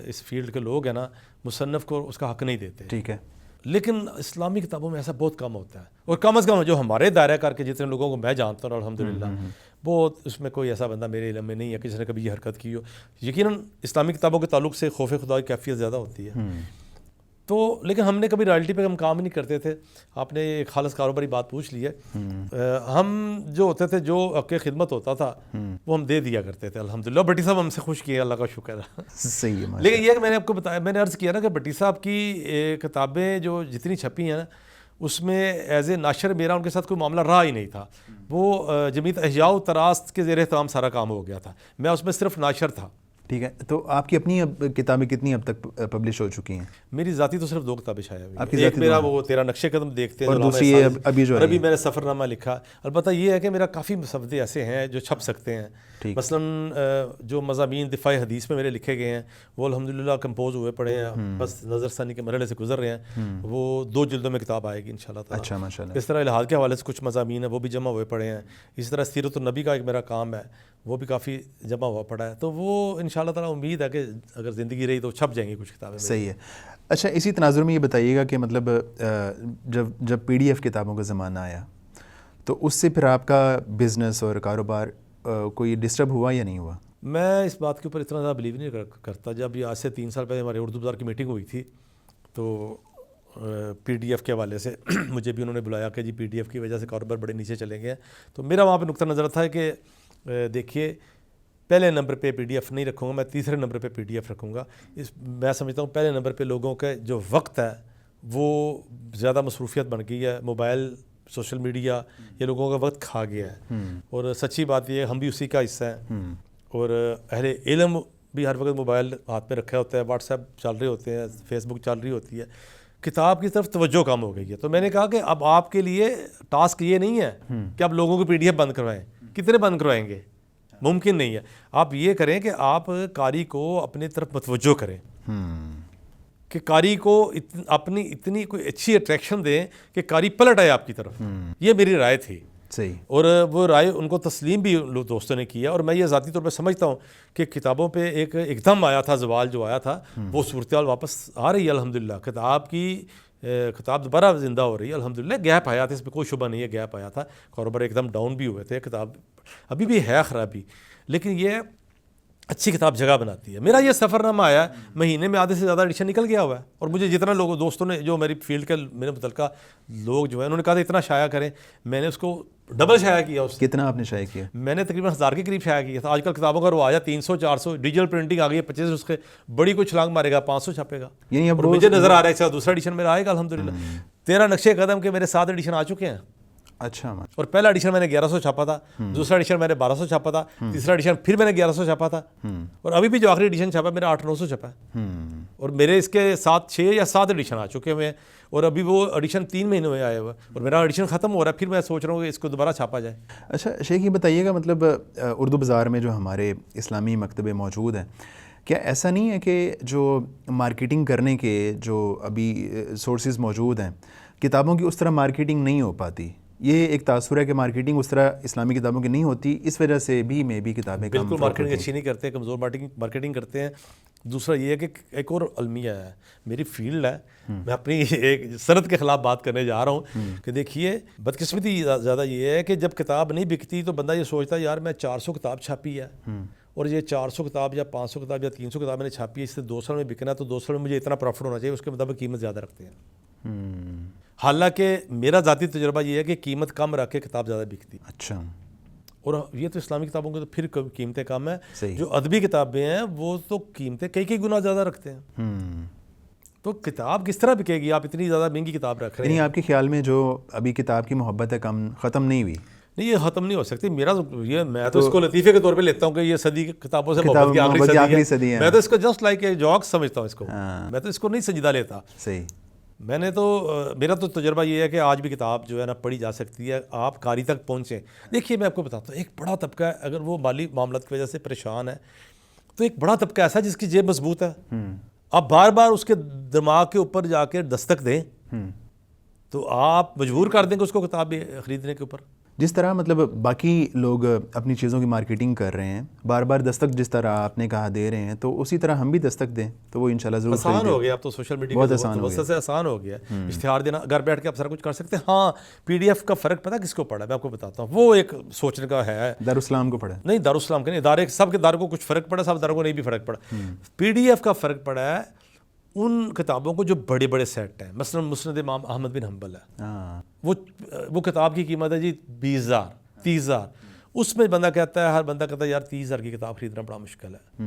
اس فیلڈ کے لوگ ہیں نا, مصنف کو اس کا حق نہیں دیتے. ٹھیک ہے. لیکن اسلامی کتابوں میں ایسا بہت کم ہوتا ہے, اور کم از کم جو ہمارے دائرہ کر کے جتنے لوگوں کو میں جانتا ہوں الحمدللہ بہت, اس میں کوئی ایسا بندہ میرے علم میں نہیں ہے کہ جس نے کبھی یہ حرکت کی ہو. یقیناً اسلامی کتابوں کے تعلق سے خوف خدا کی کیفیت زیادہ ہوتی ہے. تو لیکن ہم نے کبھی رائلٹی پہ ہم کام نہیں کرتے تھے. آپ نے ایک خالص کاروباری بات پوچھ لی ہے. ہم جو ہوتے تھے, جو حق خدمت ہوتا تھا وہ ہم دے دیا کرتے تھے الحمدللہ. بھٹی صاحب ہم سے خوش کیے, اللہ کا شکر ہے. صحیح ہے. لیکن یہ کہ میں نے آپ کو بتایا, میں نے عرض کیا نا کہ بھٹی صاحب کی کتابیں جو جتنی چھپی ہیں نا, اس میں ایز اے ناشر میرا ان کے ساتھ کوئی معاملہ رہا ہی نہیں تھا. وہ جمعیت احیاء و تراست کے زیر اہتمام سارا کام ہو گیا تھا, میں اس میں صرف ناشر تھا. ٹھیک ہے. تو آپ کی اپنی کتابیں کتنی اب تک پبلش ہو چکی ہیں؟ میری ذاتی تو صرف 2 کتابیں شائع ہوئی. آپ کی ایک میرا وہ تیرا نقش قدم دیکھتے ہیں, اور دوسری ابھی جو ابھی میں نے سفر نامہ لکھا. البتہ یہ ہے کہ میرا کافی مسودے ایسے ہیں جو چھپ سکتے ہیں. مثلاً جو مضامین دفاع حدیث میں میرے لکھے گئے ہیں وہ الحمدللہ کمپوز ہوئے پڑے ہیں, بس نظر ثانی کے مرحلے سے گزر رہے ہیں. وہ 2 جلدوں میں کتاب آئے گی انشاءاللہ تعالی. اچھا ماشاءاللہ. اس طرح الحاد کے حوالے سے کچھ مضامین ہیں وہ بھی جمع ہوئے پڑے ہیں. اسی طرح سیرت النبی کا ایک میرا کام ہے وہ بھی کافی جمع ہوا پڑا ہے. تو وہ انشاءاللہ تعالی امید ہے کہ اگر زندگی رہی تو چھپ جائیں گی کچھ کتابیں. صحیح ہے. اچھا, اسی تناظر میں یہ بتائیے گا کہ مطلب جب PDF کتابوں کا زمانہ آیا تو اس سے پھر آپ کا بزنس اور کاروبار کوئی ڈسٹرب ہوا یا نہیں ہوا؟ میں اس بات کے اوپر اتنا زیادہ بلیو نہیں کرتا. جب یہ آج سے 3 سال پہلے ہمارے اردو بازار کی میٹنگ ہوئی تھی تو PDF کے حوالے سے مجھے بھی انہوں نے بلایا کہ جی PDF کی وجہ سے کاروبار بڑے نیچے چلے گئے. تو میرا وہاں پہ نقطہ نظر تھا کہ دیکھیے پہلے نمبر پہ PDF نہیں رکھوں گا, میں تیسرے نمبر پہ PDF رکھوں گا. میں سمجھتا ہوں پہلے نمبر پہ لوگوں کا جو وقت ہے وہ زیادہ مصروفیت بن گئی ہے. موبائل, سوشل میڈیا, یہ لوگوں کا وقت کھا گیا ہے. اور سچی بات یہ ہے ہم بھی اسی کا حصہ ہیں. اور اہل علم بھی ہر وقت موبائل ہاتھ میں رکھا ہوتا ہے, واٹس ایپ چل رہے ہوتے ہیں, فیس بک چل رہی ہوتی ہے. کتاب کی طرف توجہ کم ہو گئی ہے. تو میں نے کہا کہ اب آپ کے لیے ٹاسک یہ نہیں ہے کہ آپ لوگوں کو PDF بند کروائیں. کتنے بند کروائیں گے؟ ممکن نہیں ہے. آپ یہ کریں کہ آپ قاری کو اپنی طرف متوجہ کریں, کہ قاری کو اپنی اتنی کوئی اچھی اٹریکشن دیں کہ قاری پلٹ آئے آپ کی طرف. یہ میری رائے تھی. صحیح. اور وہ رائے ان کو تسلیم بھی دوستوں نے کیا. اور میں یہ ذاتی طور پہ سمجھتا ہوں کہ کتابوں پہ ایک دم آیا تھا زوال جو آیا تھا, وہ صورتحال واپس آ رہی ہے الحمدللہ. کتاب دوبارہ زندہ ہو رہی ہے الحمدللہ. گیپ آیا تھا, اس پہ کوئی شبہ نہیں ہے, گیپ آیا تھا. کاروبار ایک دم ڈاؤن بھی ہوئے تھے. کتاب ابھی بھی ہے خرابی, لیکن یہ اچھی کتاب جگہ بناتی ہے. میرا یہ سفر نامہ آیا, مہینے میں آدھے سے زیادہ ایڈیشن نکل گیا ہوا ہے. اور مجھے جتنا لوگوں دوستوں نے جو میری فیلڈ کے میرے متعلقہ لوگ جو ہیں انہوں نے کہا تھا اتنا شائع کریں, میں نے اس کو ڈبل شائع کیا. اس کتنا آپ نے شائع کیا؟ میں نے تقریباً 1000 کے قریب شائع کیا تھا. آج کل کتابوں کا وہ آیا 300 400, ڈیجیٹل پرنٹنگ آ گئی ہے 25, اس کے بڑی کوئی چھلانگ مارے گا 500 چھاپے گا. یعنی اب مجھے نظر آ رہا ہے دوسرا ایڈیشن میرا آئے گا الحمدللہ. 13 نقش قدم کے میرے 7 ایڈیشن آ چکے ہیں. اچھا. اور پہلا ایڈیشن میں نے 1100 چھاپا تھا, دوسرا ایڈیشن میں نے 1200 چھاپا تھا, تیسرا ایڈیشن پھر میں نے 1100 چھاپا تھا, اور ابھی بھی جو آخری ایڈیشن چھاپا میرا 800-900 چھپا ہے. اور میرے اس کے 6 یا 7 ایڈیشن آ چکے ہوئے ہیں, اور ابھی وہ ایڈیشن 3 مہینے میں آئے ہوئے, اور میرا ایڈیشن ختم ہو رہا ہے. پھر میں سوچ رہا ہوں کہ اس کو دوبارہ چھاپا جائے. اچھا شیخ, یہ بتائیے گا مطلب اردو بازار میں جو ہمارے اسلامی مکتبے موجود ہیں, کیا ایسا نہیں ہے کہ جو مارکیٹنگ کرنے کے جو ابھی سورسز موجود ہیں, کتابوں کی اس طرح مارکیٹنگ نہیں ہو پاتی؟ یہ ایک تاثر ہے کہ مارکیٹنگ اس طرح اسلامی کتابوں کی نہیں ہوتی, اس وجہ سے بھی میں بھی کتابیں بالکل مارکیٹنگ اچھی نہیں کرتے, کمزور مارکیٹنگ کرتے ہیں. دوسرا یہ ہے کہ ایک اور المیہ ہے, میری فیلڈ ہے, میں اپنی ایک صنعت کے خلاف بات کرنے جا رہا ہوں کہ دیکھیے بدقسمتی زیادہ یہ ہے کہ جب کتاب نہیں بکتی تو بندہ یہ سوچتا ہے یار میں 400 کتاب چھاپی ہے, اور یہ 400 کتاب یا 500 کتاب یا 300 کتاب میں نے چھاپی ہے, اس سے 2 سال میں بکنا ہے, تو 2 سال میں مجھے اتنا پروفٹ ہونا چاہیے, اس کے مطابق قیمت زیادہ رکھتے ہیں. حالانکہ میرا ذاتی تجربہ یہ ہے کہ قیمت کم رکھ کے کتاب زیادہ بکتی. اچھا. اور یہ تو اسلامی کتابوں کے تو پھر قیمتیں کم ہیں. جو ادبی کتابیں ہیں وہ تو قیمتیں کئی گنا زیادہ رکھتے ہیں. تو کتاب کس طرح بکے گی؟ آپ اتنی زیادہ مہنگی کتاب رکھ رہے ہیں. یعنی آپ کے خیال میں جو ابھی کتاب کی محبت ہے ختم نہیں ہوئی؟ نہیں, یہ ختم نہیں ہو سکتی. میرا یہ میں تو اس کو لطیفے کے طور پہ لیتا ہوں کہ یہ صدی کتابوں سے محبت کی آخری صدی ہے. میں تو اس کو جسٹ لائک اے جوک سمجھتا ہوں اس کو, میں تو اس کو نہیں سنجیدہ لیتا. صحیح. میں نے تو میرا تو تجربہ یہ ہے کہ آج بھی کتاب جو ہے نا پڑھی جا سکتی ہے, آپ قاری تک پہنچیں. دیکھیے میں آپ کو بتاتا ہوں, ایک بڑا طبقہ ہے اگر وہ مالی معاملات کی وجہ سے پریشان ہے تو ایک بڑا طبقہ ایسا ہے جس کی جیب مضبوط ہے, آپ بار بار اس کے دماغ کے اوپر جا کے دستک دیں تو آپ مجبور کر دیں گے اس کو کتاب خریدنے کے اوپر. جس طرح مطلب باقی لوگ اپنی چیزوں کی مارکیٹنگ کر رہے ہیں, بار بار دستک جس طرح آپ نے کہا دے رہے ہیں, تو اسی طرح ہم بھی دستک دیں تو وہ انشاءاللہ ضرور آسان ہو گیا. اب تو سوشل میڈیا بہت کے آسان ہو گیا, سے آسان ہو گیا اشتہار دینا, گھر بیٹھ کے آپ سارا کچھ کر سکتے ہیں. ہاں پی ڈی ایف کا فرق پتہ کس کو پڑا ہے, میں آپ کو بتاتا ہوں, وہ ایک سوچنے کا ہے. دارالاسلام کو پڑھا نہیں, دارالاسلام کے نہیں, ادارے سب کے اداروں کو کچھ فرق پڑا, سب اداروں کو نہیں بھی فرق پڑا. پی ڈی ایف کا فرق پڑا ہے ان کتابوں کو جو بڑے بڑے سیٹ ہیں, مثلا مسند امام احمد بن حنبل ہے, وہ کتاب کی قیمت ہے جی 20,000 30,000. اس میں بندہ کہتا ہے, ہر بندہ کہتا ہے یار 30,000 کی کتاب خریدنا بڑا مشکل ہے,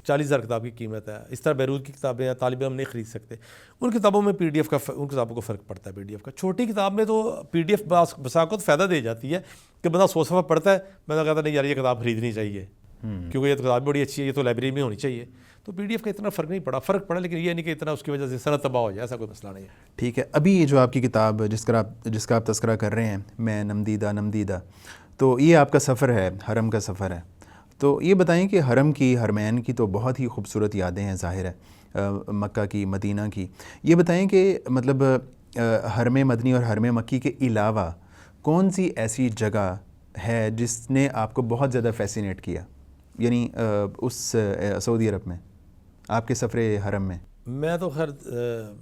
40,000 کتاب کی قیمت ہے. اس طرح بیروت کی کتابیں ہیں, طالب علم نہیں خرید سکتے. ان کتابوں میں پی ڈی ایف کا ان کتابوں کو فرق پڑتا ہے. پی ڈی ایف کا چھوٹی کتاب میں تو پی ڈی ایف بساقت فائدہ دے جاتی ہے کہ بندہ 100 صفحہ پڑھتا ہے, بندہ کہتا ہے نہیں یار یہ کتاب خریدنی چاہیے کیونکہ یہ تو کتاب بڑی اچھی ہے, یہ تو لائبریری میں ہونی چاہیے. تو پی ڈی ایف کا اتنا فرق نہیں پڑا, فرق پڑا لیکن یہ نہیں کہ اتنا اس کی وجہ سے صنعت تباہ ہو جائے, ایسا کوئی مسئلہ نہیں ہے. ٹھیک ہے. ابھی یہ جو آپ کی کتاب جس کا آپ تذکرہ کر رہے ہیں, میں نمدیدہ, تو یہ آپ کا سفر ہے, حرم کا سفر ہے. تو یہ بتائیں کہ حرم کی, حرمین کی تو بہت ہی خوبصورت یادیں ہیں ظاہر ہے, مکہ کی, مدینہ کی. یہ بتائیں کہ مطلب حرم مدنی اور حرم مکی کے علاوہ کون سی ایسی جگہ ہے جس نے آپ کو بہت زیادہ فیسینیٹ کیا, یعنی اس سعودی عرب میں آپ کے سفر حرم میں؟ میں تو خیر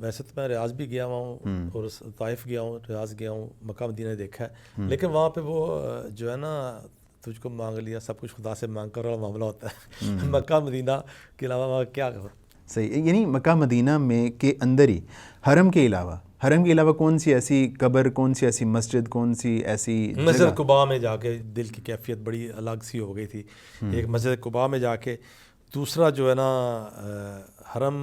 ویسے تو میں ریاض بھی گیا ہوا ہوں اور طائف گیا ہوں, ریاض گیا ہوں, مکہ مدینہ دیکھا ہے, لیکن وہاں پہ وہ جو ہے نا تجھ کو مانگ لیا سب کچھ خدا سے مانگ کر والا معاملہ ہوتا ہے. مکہ مدینہ کے علاوہ وہاں کیا صحیح, یعنی مکہ مدینہ میں کے اندر ہی حرم کے علاوہ کون سی ایسی قبر, کون سی ایسی مسجد, کون سی ایسی مسجد قباء میں جا کے دل کی کیفیت بڑی الگ سی ہو گئی تھی. ایک مسجد قباء میں جا کے, دوسرا جو ہے نا حرم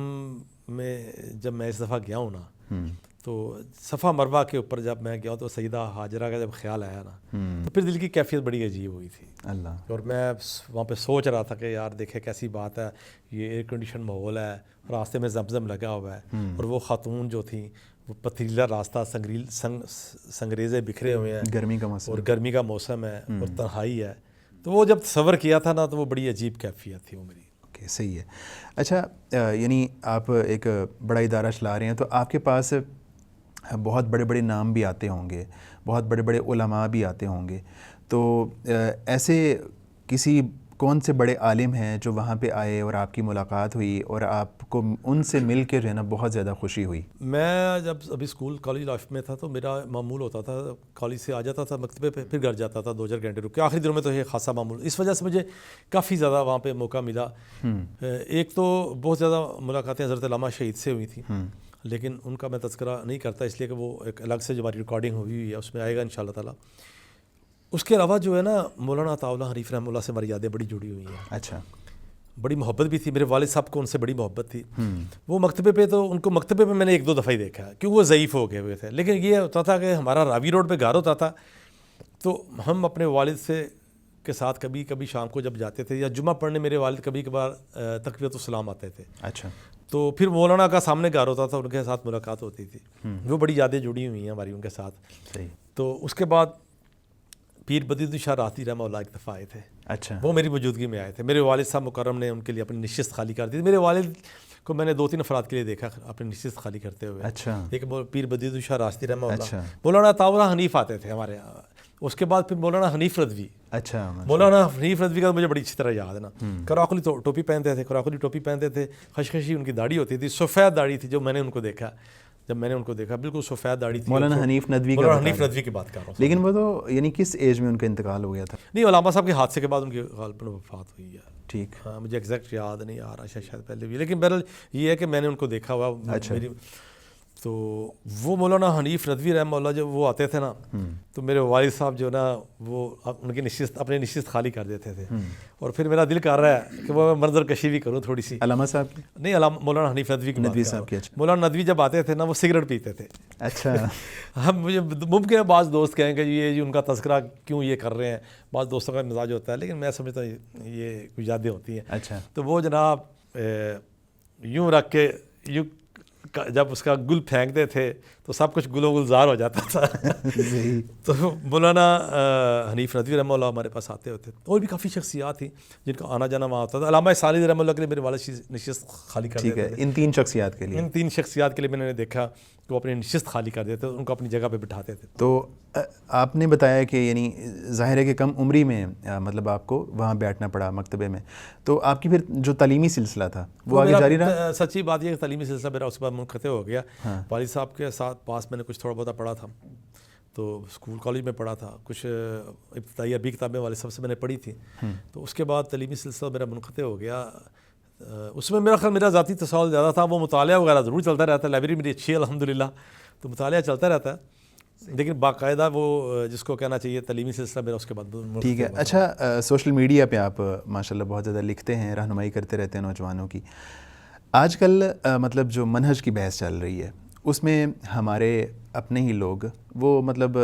میں جب میں اس دفعہ گیا ہوں نا تو صفا مروہ کے اوپر جب میں گیا ہوں تو سیدہ ہاجرہ کا جب خیال آیا نا تو پھر دل کی کیفیت بڑی عجیب ہوئی تھی. اللہ, اور میں وہاں پہ سوچ رہا تھا کہ یار دیکھے کیسی بات ہے, یہ ایئر کنڈیشن ماحول ہے, راستے میں زمزم لگا ہوا ہے, اور وہ خاتون جو تھیں وہ پتھریلا راستہ, سنگریزے بکھرے ہوئے ہیں, گرمی کا موسم, اور گرمی کا موسم ہے, اور تنہائی ہے. تو وہ جب تصور کیا تھا نا تو وہ بڑی عجیب کیفیت تھی وہ میری. اوکے, صحیح ہے. اچھا, یعنی آپ ایک بڑا ادارہ چلا رہے ہیں تو آپ کے پاس بہت بڑے بڑے نام بھی آتے ہوں گے, بہت بڑے بڑے علماء بھی آتے ہوں گے. تو ایسے کسی کون سے بڑے عالم ہیں جو وہاں پہ آئے اور آپ کی ملاقات ہوئی اور آپ کو ان سے مل کے جو ہے نا بہت زیادہ خوشی ہوئی؟ میں جب ابھی اسکول کالج لائف میں تھا تو میرا معمول ہوتا تھا کالج سے آ جاتا تھا مکتبے پہ, پھر گھر جاتا تھا 2-4 گھنٹے رک کے. آخری دنوں میں تو یہ خاصا معمول, اس وجہ سے مجھے کافی زیادہ وہاں پہ موقع ملا. ایک تو بہت زیادہ ملاقاتیں حضرت علامہ شہید سے ہوئی تھیں, لیکن ان کا میں تذکرہ نہیں کرتا اس لیے کہ وہ ایک الگ سے جو ہماری ریکارڈنگ ہوئی ہے اس میں آئے گا انشاءاللہ تعالیٰ. اس کے علاوہ جو ہے نا مولانا عطاء اللہ حنیف رحمہ اللہ سے ہماری یادیں بڑی جڑی ہوئی ہیں. اچھا, بڑی محبت بھی تھی, میرے والد صاحب کو ان سے بڑی محبت تھی. وہ مکتبے پہ تو ان کو مکتبے پہ میں نے 1-2 دفعہ ہی دیکھا کیونکہ وہ ضعیف ہو گئے ہوئے تھے, لیکن یہ ہوتا تھا کہ ہمارا راوی روڈ پہ گھر ہوتا تھا تو ہم اپنے والد سے کے ساتھ کبھی کبھی شام کو جب جاتے تھے یا جمعہ پڑھنے میرے والد کبھی کبھار تقویت السلام آتے تھے. اچھا, تو پھر مولانا کا سامنے گھر ہوتا تھا, ان کے ساتھ ملاقات ہوتی تھی. وہ بڑی یادیں جڑی ہوئی ہیں ہماری ان کے ساتھ. صحیح. تو اس کے بعد پیر بدیع شاہ راحتی رحمہ اللہ ایک دفعہ آئے تھے. اچھا, وہ میری موجودگی میں آئے تھے. میرے والد صاحب مکرم نے ان کے لیے اپنی نشست خالی کر دی تھی. میرے والد کو میں نے 2-3 افراد کے لیے دیکھا اپنی نشست خالی کرتے ہوئے. اچھا, ایک پیر بدیع شاہ راحتی رحمہ اللہ, اچھا, مولانا عطاء اللہ حنیف آتے تھے ہمارے یہاں. اس کے بعد پھر مولانا حنیف رضوی. اچھا, مولانا حنیف رضوی کا مجھے بڑی اچھی طرح یاد ہے نا, کراکلی ٹوپی پہنتے تھے, خشخشی ان کی داڑھی ہوتی تھی, سفید داڑھی تھی. جب میں نے ان کو دیکھا بالکل سفید داڑھی تھی. مولانا حنیف ندوی کی بات کر رہا ہوں. لیکن وہ تو یعنی کس ایج میں ان کا انتقال ہو گیا تھا؟ نہیں, علامہ صاحب کے حادثے کے بعد ان کی غالباً وفات ہوئی ہے. ٹھیک, ہاں مجھے ایگزیکٹ یاد نہیں آ رہا, شاید پہلے بھی, لیکن بہرحال یہ ہے کہ میں نے ان کو دیکھا ہوا. میری تو وہ مولانا حنیف ندوی رحمہ اللہ جب وہ آتے تھے نا تو میرے والد صاحب جو نا وہ ان کی اپنی نشست خالی کر دیتے تھے. اور پھر میرا دل کر رہا ہے کہ وہ منظر کشی بھی کروں تھوڑی سی. علامہ صاحب کی نہیں, مولانا حنیف ندوی صاحب کی. مولانا ندوی جب آتے تھے نا وہ سگریٹ پیتے تھے. اچھا, ہم مجھے ممکن ہے بعض دوست کہیں کہ یہ ان کا تذکرہ کیوں یہ کر رہے ہیں, بعض دوستوں کا مزاج ہوتا ہے, لیکن میں سمجھتا ہوں یہ کچھ یادیں ہوتی ہیں. اچھا, تو وہ جناب یوں رکھ کے یوں جب اس کا گل پھینکتے تھے تو سب کچھ گل و گلزار ہو جاتا تھا. تو مولانا حنیف ندوی رحمہ اللہ ہمارے پاس آتے ہوتے, اور بھی کافی شخصیات تھیں جن کا آنا جانا وہاں ہوتا تھا. علامہ سعدی رحمہ اللہ کے لیے میرے والد نشست خالی کر دیتے تھے. ان 3 شخصیات کے لیے, ان 3 شخصیات کے لیے میں نے دیکھا کہ وہ اپنی نشست خالی کر دیتے, ان کو اپنی جگہ پہ بٹھاتے تھے. تو آپ نے بتایا کہ یعنی ظاہر ہے کہ کم عمری میں مطلب آپ کو وہاں بیٹھنا پڑا مکتبے میں, تو آپ کی پھر جو تعلیمی سلسلہ تھا وہ آگے جاری رہا؟ سچی بات یہ کہ تعلیمی سلسلہ میرا اس کے بعد منقطع ہو گیا. والد صاحب کے ساتھ پاس میں نے کچھ تھوڑا بہت پڑھا تھا, تو اسکول کالج میں پڑھا تھا, کچھ ابتدائی عربی کتابیں والد صاحب سے میں نے پڑھی تھی. تو اس کے بعد تعلیمی سلسلہ میرا منقطع ہو گیا. اس میں میرا خیال میرا ذاتی تساؤل زیادہ تھا. وہ مطالعہ وغیرہ ضرور چلتا رہتا ہے, لائبریری میری اچھی ہے الحمدللہ, تو مطالعہ چلتا رہتا ہے, لیکن باقاعدہ وہ جس کو کہنا چاہیے تعلیمی سلسلہ میرا اس کے بعد. ٹھیک ہے. اچھا, سوشل میڈیا پہ آپ ماشاءاللہ بہت زیادہ لکھتے ہیں, رہنمائی کرتے رہتے ہیں نوجوانوں کی. آج کل مطلب جو منہج کی بحث چل رہی ہے اس میں ہمارے اپنے ہی لوگ وہ مطلب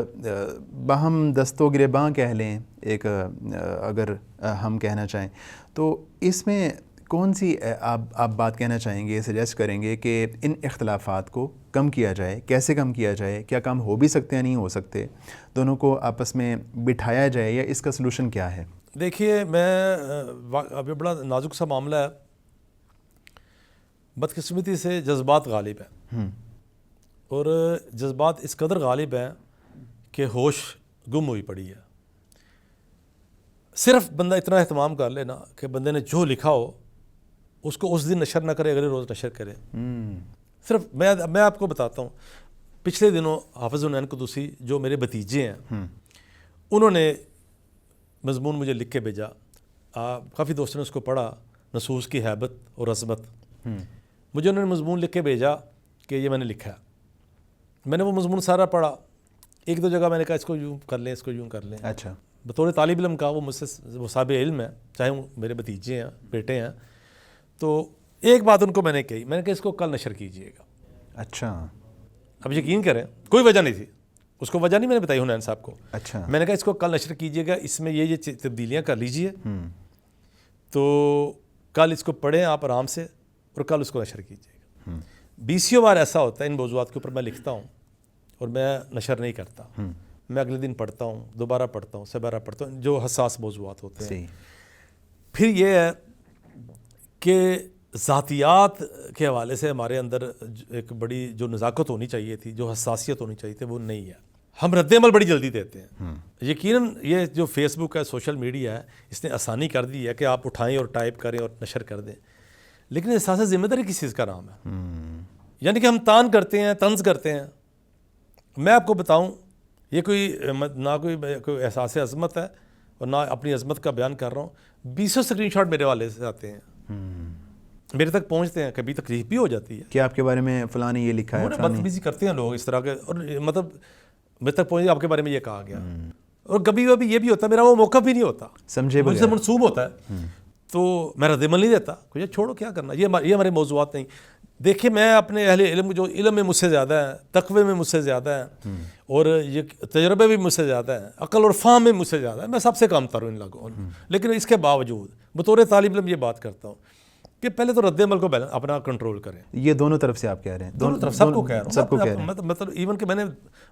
باہم دست و گریباں کہہ لیں ایک, اگر ہم کہنا چاہیں تو اس میں کون سی آپ بات کہنا چاہیں گے, سجیسٹ کریں گے کہ ان اختلافات کو کم کیا جائے, کیسے کم کیا جائے, کیا کام ہو بھی سکتے ہیں نہیں ہو سکتے, دونوں کو آپس میں بٹھایا جائے, یا اس کا سلوشن کیا ہے؟ دیکھیے ابھی بڑا نازک سا معاملہ ہے. بدقسمتی سے جذبات غالب ہیں, اور جذبات اس قدر غالب ہیں کہ ہوش گم ہوئی پڑی ہے. صرف بندہ اتنا اہتمام کر لے نا کہ بندے نے جو لکھا ہو اس کو اس دن نشر نہ کرے, اگلے روز نشر کرے. صرف میں آپ کو بتاتا ہوں, پچھلے دنوں حافظ حنین قدوسی جو میرے بھتیجے ہیں انہوں نے مضمون مجھے لکھ کے بھیجا. کافی دوستوں نے اس کو پڑھا, نصوص کی ہیبت اور عظمت. مجھے انہوں نے مضمون لکھ کے بھیجا کہ یہ میں نے لکھا ہے. میں نے وہ مضمون سارا پڑھا, 1-2 جگہ میں نے کہا اس کو یوں کر لیں, اس کو یوں کر لیں. اچھا, بطور طالب علم کا وہ مجھ سے وہ صاحب علم ہے, چاہے وہ میرے بھتیجے ہیں, بیٹے ہیں. تو ایک بات ان کو میں نے کہی, میں نے کہا اس کو کل نشر کیجئے گا. اچھا, اب یقین کریں کوئی وجہ نہیں تھی, اس کو وجہ نہیں میں نے بتائی حنین صاحب کو. اچھا, میں نے کہا اس کو کل نشر کیجئے گا, اس میں یہ تبدیلیاں کر لیجئے, تو کل اس کو پڑھیں آپ آرام سے, اور کل اس کو نشر کیجئے گا. 20 بار ایسا ہوتا ہے ان موضوعات کے اوپر میں لکھتا ہوں اور میں نشر نہیں کرتا. میں اگلے دن پڑھتا ہوں, دوبارہ پڑھتا ہوں, دوبارہ پڑھتا ہوں, جو حساس موضوعات ہوتے ہیں. پھر یہ ہے کہ ذاتیات کے حوالے سے ہمارے اندر ایک بڑی جو نزاکت ہونی چاہیے تھی, جو حساسیت ہونی چاہیے تھی, وہ نہیں ہے. ہم رد عمل بڑی جلدی دیتے ہیں. یقیناً یہ جو فیس بک ہے, سوشل میڈیا ہے, اس نے آسانی کر دی ہے کہ آپ اٹھائیں اور ٹائپ کریں اور نشر کر دیں, لیکن احساس ذمہ داری کس چیز کا نام ہے؟ یعنی کہ ہم تان کرتے ہیں, طنز کرتے ہیں. میں آپ کو بتاؤں, یہ نہ کوئی احساس عظمت ہے اور نہ اپنی عظمت کا بیان کر رہا ہوں. 20 اسکرین شاٹ میرے والے سے آتے ہیں, میرے تک پہنچتے ہیں, کبھی تکلیف بھی ہو جاتی ہے کہ آپ کے بارے میں فلاں نے یہ لکھا ہے, بدتمیزی کرتے ہیں لوگ اس طرح کے, اور مطلب میرے تک پہنچے آپ کے بارے میں یہ کہا گیا. اور کبھی کبھی یہ بھی ہوتا ہے, میرا وہ موقع بھی نہیں ہوتا, سمجھے مجھ سے منسوب ہوتا ہے, تو میں رد عمل نہیں دیتا, یہ چھوڑو کیا کرنا, یہ ہمارے موضوعات نہیں. دیکھیے میں اپنے اہل علم جو علم میں مجھ سے زیادہ ہے, تقوی میں مجھ سے زیادہ ہے, اور یہ تجربے بھی مجھ سے زیادہ ہیں, عقل اور فہم میں مجھ سے زیادہ ہے, میں سب سے کم تر ہوں ان لوگوں. لیکن اس کے باوجود بطور طالب علم یہ بات کرتا ہوں کہ پہلے تو رد عمل کو اپنا کنٹرول کریں. یہ دونوں طرف سے آپ کہہ رہے ہیں؟ دونوں طرف, سب کو کہہ رہا ہوں. مطلب ایون کہ میں نے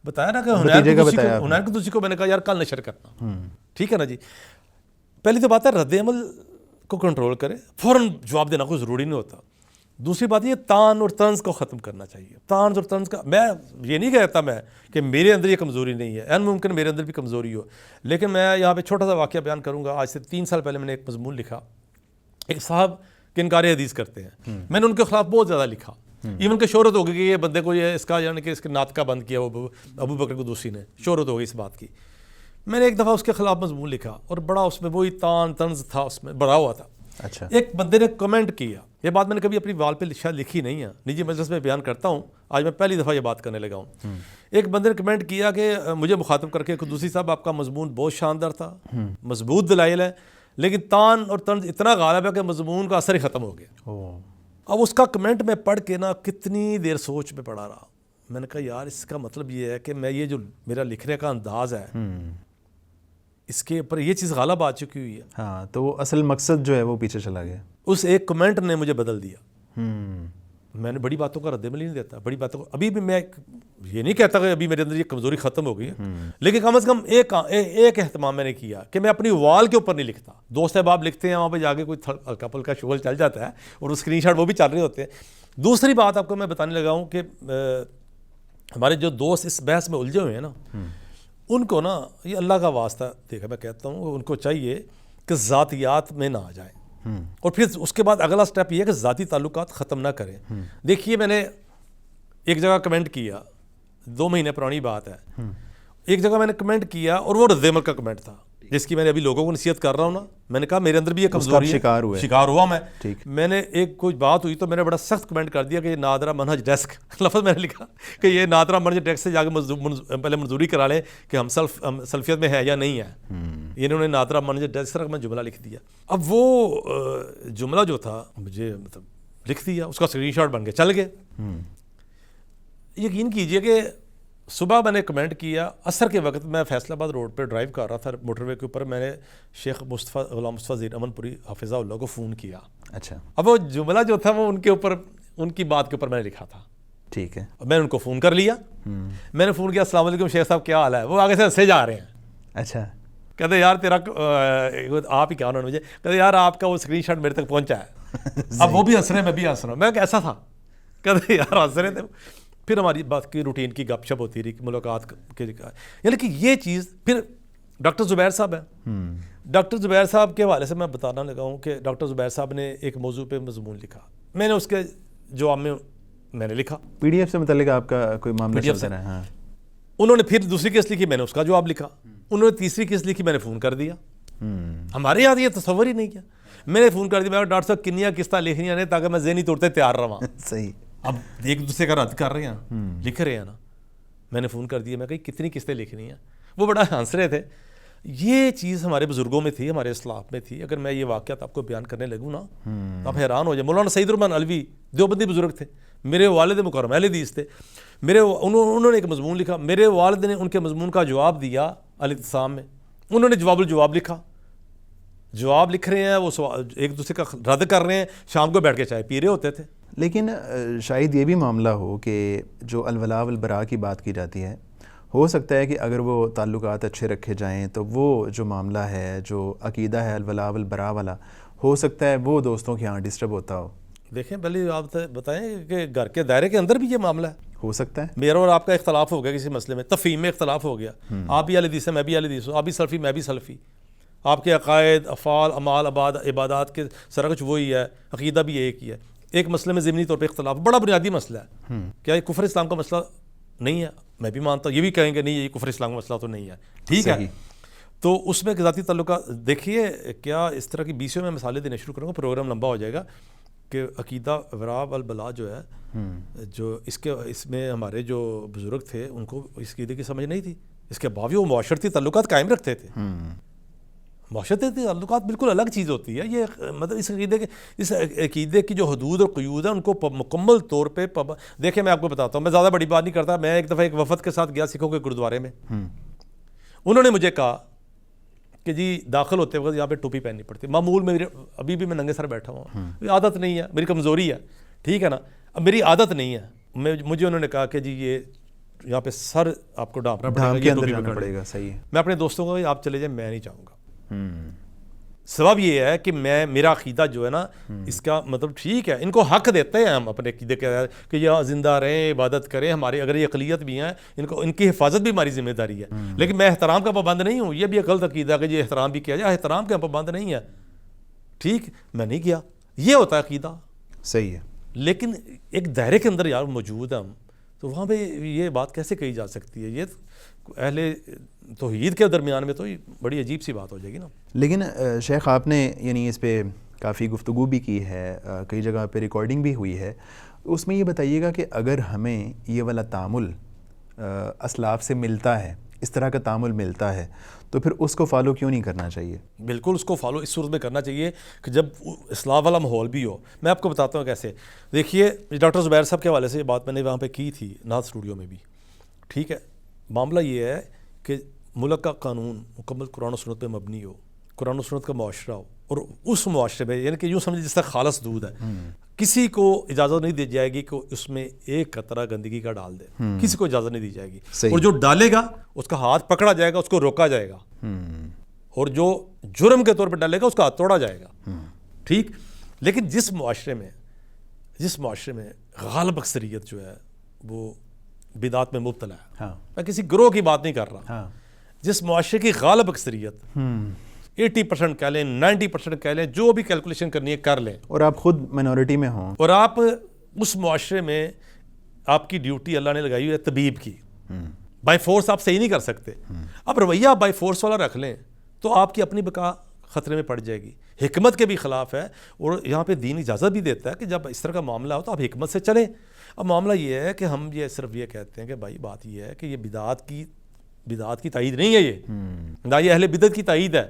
بتایا نا کہ حنین قدوسی کو میں نے کہا یار کل نشر کرنا, ٹھیک ہے نا جی. پہلی تو بات ہے رد عمل کو کنٹرول کریں, فوراً جواب دینا کوئی ضروری نہیں ہوتا. دوسری بات یہ تان اور طنز کو ختم کرنا چاہیے. طنز اور طنز کا میں یہ نہیں کہتا میں کہ میرے اندر یہ کمزوری نہیں ہے, ممکن میرے اندر بھی کمزوری ہو, لیکن میں یہاں پہ چھوٹا سا واقعہ بیان کروں گا. آج سے 3 سال پہلے میں نے ایک مضمون لکھا, ایک صاحب کہ انکار حدیث کرتے ہیں. میں نے ان کے خلاف بہت زیادہ لکھا, ایون کہ شہرت ہو گئی کہ یہ بندے کو یہ اس کا یعنی کہ اس کے نعت کا بند کیا وہ ابو بکر قدوسی نے, شہرت ہو گئی اس بات کی. میں نے ایک دفعہ اس کے خلاف مضمون لکھا اور بڑا اس میں وہی تان طنز تھا, اس میں بڑا ہوا تھا. اچھا, ایک بندے نے کمنٹ کیا, یہ بات میں نے کبھی اپنی وال پہ شاید لکھی نہیں ہے, نجی مجلس میں بیان کرتا ہوں, آج میں پہلی دفعہ یہ بات کرنے لگا ہوں. ایک بندے نے کمنٹ کیا کہ مجھے مخاطب کر کے قدوسی صاحب آپ کا مضمون بہت شاندار تھا, مضبوط دلائل ہے, لیکن تان اور طنز اتنا غالب ہے کہ مضمون کا اثر ہی ختم ہو گیا. اب اس کا کمنٹ میں پڑھ کے نا کتنی دیر سوچ میں پڑا رہا. میں نے کہا یار اس کا مطلب یہ ہے کہ میں یہ جو میرا لکھنے کا انداز ہے اس کے اوپر یہ چیز غالب آ چکی ہوئی ہے. ہاں, تو وہ اصل مقصد جو ہے وہ پیچھے چلا گیا. اس ایک کمنٹ نے مجھے بدل دیا. میں نے بڑی باتوں کا رد عمل ہی نہیں دیتا. بڑی باتوں کو ابھی بھی میں یہ نہیں کہتا کہ ابھی میرے اندر یہ کمزوری ختم ہو گئی ہے, لیکن کم از کم ایک اہتمام میں نے کیا کہ میں اپنی وال کے اوپر نہیں لکھتا. دوست احباب لکھتے ہیں, وہاں پہ جا کے کوئی ہلکا پھلکا شغل چل جاتا ہے اور وہ اسکرین شاٹ وہ بھی چل رہے ہوتے ہیں. دوسری بات آپ کو میں بتانے لگا ہوں کہ ہمارے جو دوست اس بحث میں الجھے ہوئے ہیں نا, ان کو نا یہ اللہ کا واسطہ دیکھا میں کہتا ہوں, ان کو چاہیے کہ ذاتیات میں نہ آ جائیں, اور پھر اس کے بعد اگلا سٹیپ یہ ہے کہ ذاتی تعلقات ختم نہ کریں. دیکھیے میں نے ایک جگہ کمنٹ کیا, 2 مہینے پرانی بات ہے, ایک جگہ میں نے کمنٹ کیا اور وہ رد عمل کا کمنٹ تھا, جس کی میں نے ابھی لوگوں کو نصیحت کر رہا ہوں نا. میں نے کہا میرے اندر بھی یہ کمزوری ہے, شکار ہوا میں نے ایک کوئی بات ہوئی تو میں نے بڑا سخت کمنٹ کر دیا کہ یہ نادرہ منہج ڈیسک لفظ میں نے لکھا کہ یہ نادرہ منہج ڈیسک سے جا کے پہلے منظوری کرا لیں کہ ہم سلفیت میں ہے یا نہیں ہے. انہوں نے نادرہ منہج ڈیسک کا میں جملہ لکھ دیا. اب وہ جملہ جو تھا مجھے مطلب لکھ دیا, اس کا اسکرین شاٹ بن کے چل گئے. یقین کیجئے کہ صبح میں نے کمنٹ کیا, عصر کے وقت میں فیصل آباد روڈ پہ ڈرائیو کر رہا تھا موٹر وے کے اوپر, میں نے شیخ غلام مصطفیٰ زیر امن پوری حافظہ اللہ کو فون کیا. اچھا, اب وہ جملہ جو تھا وہ ان کے اوپر, ان کی بات کے اوپر میں نے لکھا تھا. ٹھیک ہے, میں نے ان کو فون کر لیا. میں نے فون کیا, السلام علیکم شیخ صاحب کیا حال ہے؟ وہ آگے سے ہنسے جا رہے ہیں. اچھا, کہتے یار تیرا آپ ہی کیا انہوں نے مجھے کہتے یار آپ کا وہ اسکرین شاٹ میرے تک پہنچا ہے. اب وہ بھی ہنس رہے ہیں, میں بھی ہنس رہا ہوں. میں کیسا تھا, کہتے یار ہنس رہے تھے. پھر ہماری بات کی روٹین کی گپ شپ ہوتی رہی, ملاقات کے, یعنی کہ یہ چیز. پھر ڈاکٹر زبیر صاحب ہیں, ڈاکٹر زبیر صاحب کے حوالے سے میں بتانا لگا ہوں کہ ڈاکٹر زبیر صاحب نے ایک موضوع پہ مضمون لکھا, میں نے اس کے جواب میں نے لکھا. پی ڈی ایف سے متعلق آپ کا کوئی معاملہ چل رہا ہے. انہوں نے پھر دوسری قسط لکھی, میں نے اس کا جواب لکھا. انہوں نے تیسری قسط لکھی, میں نے فون کر دیا. ہمارے یہاں یہ تصور ہی نہیں کیا. میں نے فون کر دیا, میں ڈاکٹر صاحب کنیاں قسطیں لکھنی ہیں تاکہ میں ذہنی طور پہ تیار رہا. صحیح. اب ایک دوسرے کا رد کر رہے ہیں, لکھ رہے ہیں نا. میں نے فون کر دیا, میں کہا کتنی قسطیں لکھنی ہیں. وہ بڑا ہنس رہے تھے. یہ چیز ہمارے بزرگوں میں تھی, ہمارے اسلاف میں تھی. اگر میں یہ واقعات آپ کو بیان کرنے لگوں نا تو آپ حیران ہو جائیں. مولانا سعید الرحمن علوی دیوبندی بزرگ تھے, میرے والد مکرم اہل حدیث تھے. انہوں نے ایک مضمون لکھا, میرے والد نے ان کے مضمون کا جواب دیا الاعتصام میں. انہوں نے جواب الجواب لکھا. جواب لکھ رہے ہیں, وہ ایک دوسرے کا رد کر رہے ہیں, شام کو بیٹھ کے چائے پی رہے ہوتے تھے. لیکن شاید یہ بھی معاملہ ہو کہ جو الولاء والبراء کی بات کی جاتی ہے, ہو سکتا ہے کہ اگر وہ تعلقات اچھے رکھے جائیں تو وہ جو معاملہ ہے, جو عقیدہ ہے الولاء والبراء والا, ہو سکتا ہے وہ دوستوں کے ہاں ڈسٹرب ہوتا ہو. دیکھیں پہلے آپ بتائیں کہ گھر کے دائرے کے اندر بھی یہ معاملہ ہو سکتا ہے. میرا اور آپ کا اختلاف ہو گیا کسی مسئلے میں, تفہیم میں اختلاف ہو گیا. آپ بھی اہل حدیث ہیں, میں بھی اہل حدیث ہوں, آپ بھی سلفی میں بھی سلفی. آپ کے عقائد, افعال, اعمال, عبادات کے سرکش وہی ہے, عقیدہ بھی ایک ہی ہے. ایک مسئلے میں ضمنی طور پہ اختلاف, بڑا بنیادی مسئلہ ہے. کیا یہ کفر اسلام کا مسئلہ نہیں ہے؟ میں بھی مانتا ہوں. یہ بھی کہیں گے نہیں یہ کفر اسلام کا مسئلہ تو نہیں ہے. ٹھیک ہے, تو اس میں ذاتی تعلقات دیکھیے. کیا اس طرح کی 20 میں مثالیں دینے شروع کروں گا, پروگرام لمبا ہو جائے گا. کہ عقیدہ وراء والبلاء جو ہے, جو اس میں ہمارے جو بزرگ تھے ان کو اس عقیدے کی سمجھ نہیں تھی. اس کے باوجود وہ معاشرتی تعلقات قائم رکھتے تھے. معاشرتی تعلقات بالکل الگ چیز ہوتی ہے. یہ مطلب اس عقیدے کی جو حدود اور قیود ہیں ان کو مکمل طور پہ دیکھیں. میں آپ کو بتاتا ہوں, میں زیادہ بڑی بات نہیں کرتا. میں ایک دفعہ ایک وفد کے ساتھ گیا سکھوں کے گرودوارے میں. انہوں نے مجھے کہا کہ جی داخل ہوتے وقت یہاں پہ ٹوپی پہننی پڑتی. معمول میں ابھی بھی میں ننگے سر بیٹھا ہوں, عادت نہیں ہے, میری کمزوری ہے. ٹھیک ہے نا, اب میری عادت نہیں ہے. مجھے انہوں نے کہا کہ جی یہ یہاں پہ سر آپ کو ڈھانپنا پڑے گا. صحیح ہے. میں اپنے دوستوں کو آپ چلے جائیں, میں نہیں چاہوں گا. سبب یہ ہے کہ میرا عقیدہ جو ہے نا, اس کا مطلب ٹھیک ہے, ان کو حق دیتے ہیں ہم اپنے عقیدے کے کہ یہ زندہ رہیں, عبادت کریں. ہماری اگر یہ اقلیت بھی ہیں, ان کی حفاظت بھی ہماری ذمہ داری ہے. لیکن میں احترام کا پابند نہیں ہوں. یہ بھی غلط عقیدہ ہے کہ یہ احترام بھی کیا جائے. احترام کا پابند نہیں ہے. ٹھیک, میں نہیں کیا. یہ ہوتا ہے عقیدہ. صحیح ہے. لیکن ایک دائرے کے اندر یار موجود ہے ہم, تو وہاں پہ یہ بات کیسے کہی جا سکتی ہے؟ یہ اہل توحید کے درمیان میں تو بڑی عجیب سی بات ہو جائے گی نا. لیکن شیخ آپ نے یعنی اس پہ کافی گفتگو بھی کی ہے, کئی جگہ پہ ریکارڈنگ بھی ہوئی ہے. اس میں یہ بتائیے گا کہ اگر ہمیں یہ والا تعامل اسلاف سے ملتا ہے, اس طرح کا تعامل ملتا ہے, تو پھر اس کو فالو کیوں نہیں کرنا چاہیے؟ بالکل اس کو فالو اس صورت میں کرنا چاہیے کہ جب اصلاح والا ماحول بھی ہو. میں آپ کو بتاتا ہوں کیسے. دیکھیے ڈاکٹر زبیر صاحب کے حوالے سے یہ بات میں نے وہاں پہ کی تھی نعت اسٹوڈیو میں بھی. ٹھیک ہے, معاملہ یہ ہے کہ ملک کا قانون مکمل قرآن و سنت پہ مبنی ہو, قرآن و سنت کا معاشرہ ہو. اور اس معاشرے میں یعنی کہ یوں سمجھے جس طرح خالص دودھ ہے, کسی کو اجازت نہیں دی جائے گی کہ اس میں ایک قطرہ گندگی کا ڈال دے, کسی کو اجازت نہیں دی جائے گی, اور جو ڈالے گا اس کا ہاتھ پکڑا جائے گا, اس کو روکا جائے گا, اور جو جرم کے طور پہ ڈالے گا اس کا ہاتھ توڑا جائے گا. ٹھیک, لیکن جس معاشرے میں غالب اکثریت جو ہے وہ بدعات میں مبتلا ہے, میں کسی گروہ کی بات نہیں کر رہا, جس معاشرے کی غالب اکثریت 80% کہہ لیں 90% کہہ لیں, جو بھی کیلکولیشن کرنی ہے کر لیں, اور آپ خود مائنورٹی میں ہوں, اور آپ اس معاشرے میں آپ کی ڈیوٹی اللہ نے لگائی ہوئی ہے طبیب کی, بائی فورس آپ صحیح نہیں کر سکتے. اب رویہ بائی فورس والا رکھ لیں تو آپ کی اپنی بقا خطرے میں پڑ جائے گی, حکمت کے بھی خلاف ہے. اور یہاں پہ دین اجازت بھی دیتا ہے کہ جب اس طرح کا معاملہ ہو تو آپ حکمت سے چلیں. اب معاملہ یہ ہے کہ ہم یہ صرف یہ کہتے ہیں کہ بھائی بات یہ ہے کہ یہ بدعات کی تائید نہیں ہے, یہ نہ یہ اہل بدعت کی تائید ہے,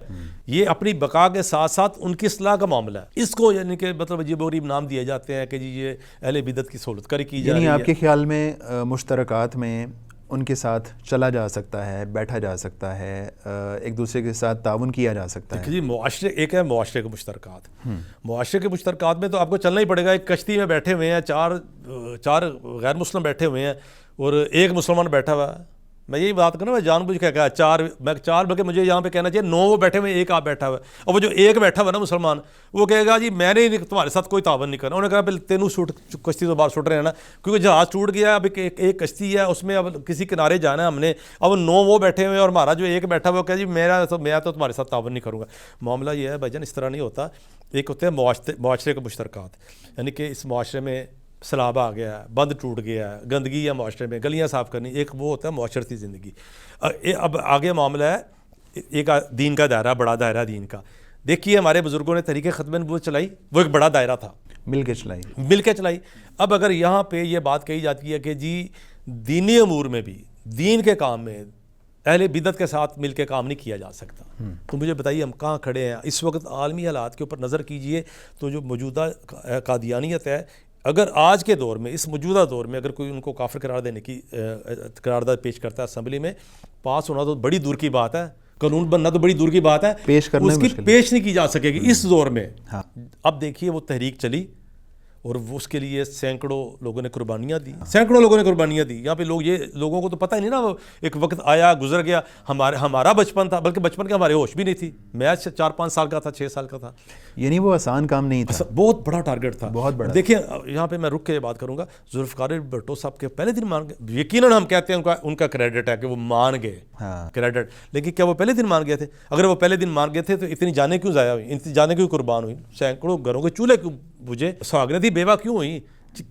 یہ اپنی بقا کے ساتھ ساتھ ان کی اصلاح کا معاملہ ہے. اس کو یعنی کہ مطلب عجیب و غریب نام دیے جاتے ہیں کہ جی یہ اہل بدعت کی سہولت کاری کی جا رہی ہے. یعنی آپ کے خیال میں مشترکات میں ان کے ساتھ چلا جا سکتا ہے, بیٹھا جا سکتا ہے, ایک دوسرے کے ساتھ تعاون کیا جا سکتا ہے. جی معاشرے ایک ہے معاشرے کے مشترکات, معاشرے کے مشترکات میں تو آپ کو چلنا ہی پڑے گا. ایک کشتی میں بیٹھے ہوئے ہیں, چار غیر مسلم بیٹھے ہوئے ہیں اور ایک مسلمان بیٹھا ہوا ہے. میں یہی بات کروں, میں جان بوجھ کے کہا چار بلکہ مجھے یہاں پہ کہنا چاہیے 9 وہ بیٹھے ہوئے, ایک آپ بیٹھا ہوا ہے. اور وہ جو ایک بیٹھا ہوا نا مسلمان, وہ کہے گا جی میں نے تمہارے ساتھ کوئی تعاون نہیں کرنا. انہوں نے کہا پھر تینوں کشتی تو باہر چھوٹ رہے ہیں نا, کیونکہ جہاز ٹوٹ گیا ہے, اب ایک کشتی ہے, اس میں اب کسی کنارے جانا ہے ہم نے. اب 9 وہ بیٹھے ہوئے اور ہمارا جو ایک بیٹھا ہوا کہ جی میں تو تمہارے ساتھ تعاون نہیں کروں گا. معاملہ یہ ہے بھائی جان, اس طرح نہیں ہوتا. ایک ہوتے ہیں معاشرے کے مشترکات, یعنی کہ اس معاشرے میں سیلاب آ گیا ہے, بند ٹوٹ گیا ہے, گندگی ہے معاشرے میں, گلیاں صاف کرنی. ایک وہ ہوتا ہے معاشرتی زندگی. اب آگے معاملہ ہے ایک دین کا دائرہ, بڑا دائرہ دین کا. دیکھیے ہمارے بزرگوں نے طریقہ ختم نبوت چلائی, وہ ایک بڑا دائرہ تھا, مل کے چلائی. اب اگر یہاں پہ یہ بات کہی جاتی ہے کہ جی دینی امور میں بھی, دین کے کام میں اہل بدعت کے ساتھ مل کے کام نہیں کیا جا سکتا, تو مجھے بتائیے ہم کہاں کھڑے ہیں اس وقت؟ عالمی حالات کے اوپر نظر کیجئے تو جو موجودہ قادیانیت ہے, اگر آج کے دور میں, اس موجودہ دور میں اگر کوئی ان کو کافر قرار دینے کی قرارداد پیش کرتا ہے اسمبلی میں, پاس ہونا تو بڑی دور کی بات ہے, قانون بننا تو بڑی دور کی بات ہے, اس کی پیش نہیں کی جا سکے گی اس دور میں. اب دیکھیے وہ تحریک چلی اور اس کے لیے سینکڑوں لوگوں نے قربانیاں دی, یہاں پہ یہ لوگوں کو تو پتہ ہی نہیں نا, وہ ایک وقت آیا گزر گیا. ہمارا بچپن تھا, بلکہ بچپن کے ہمارے ہوش بھی نہیں تھی. میں 4-5 سال کا تھا, 6 سال کا تھا. یعنی وہ آسان کام نہیں تھا, بہت بڑا ٹارگٹ تھا, بہت بڑا. دیکھیں یہاں پہ میں رک کے بات کروں گا. ذوالفقار بھٹو صاحب کے پہلے دن مان گئے, یقیناً ہم کہتے ہیں ان کا کریڈٹ ہے کہ وہ مان گئے, کریڈٹ. لیکن کیا وہ پہلے دن مان گئے تھے؟ اگر وہ پہلے دن مان گئے تھے تو اتنی جانیں کیوں ضائع ہوئی, اتنی جانیں کیوں قربان ہوئی, سینکڑوں گھروں کے چولہے کیوں بجھے, سہاگنیں بیوہ کیوں ہوئی,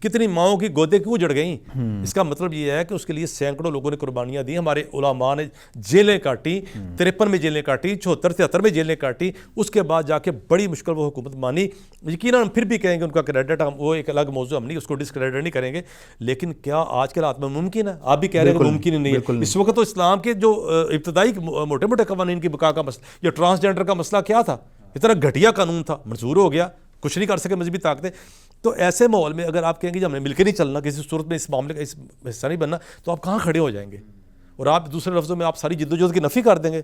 کتنی ماؤں کی گودیں کیوں جڑ گئیں؟ اس کا مطلب یہ ہے کہ اس کے لیے سینکڑوں لوگوں نے قربانیاں دی. ہمارے علماء نے جیلیں کاٹی, 53 میں جیلیں کاٹی, 74-73 میں جیلیں کاٹی. اس کے بعد جا کے بڑی مشکل وہ حکومت مانی. یقیناً ہم پھر بھی کہیں گے ان کا کریڈٹ, ہم وہ ایک الگ موضوع, ہم نہیں اس کو ڈسکریڈٹ نہیں کریں گے. لیکن کیا آج کے حالات میں ممکن ہے؟ آپ بھی کہہ رہے ہیں کہ ممکن نہیں ہے. اس وقت تو اسلام کے جو ابتدائی موٹے موٹے قوانین کی بقا کا مسئلہ, یا ٹرانسجینڈر کا مسئلہ کیا تھا, اتنا گھٹیا قانون تھا, منظور ہو گیا, کچھ نہیں کر سکے مذہبی طاقتیں. تو ایسے ماحول میں اگر آپ کہیں گے کہ ہم نے مل کے نہیں چلنا, کسی صورت میں اس معاملے کا حصہ نہیں بننا, تو آپ کہاں کھڑے ہو جائیں گے؟ اور آپ دوسرے لفظوں میں آپ ساری جدوجہد کی نفی کر دیں گے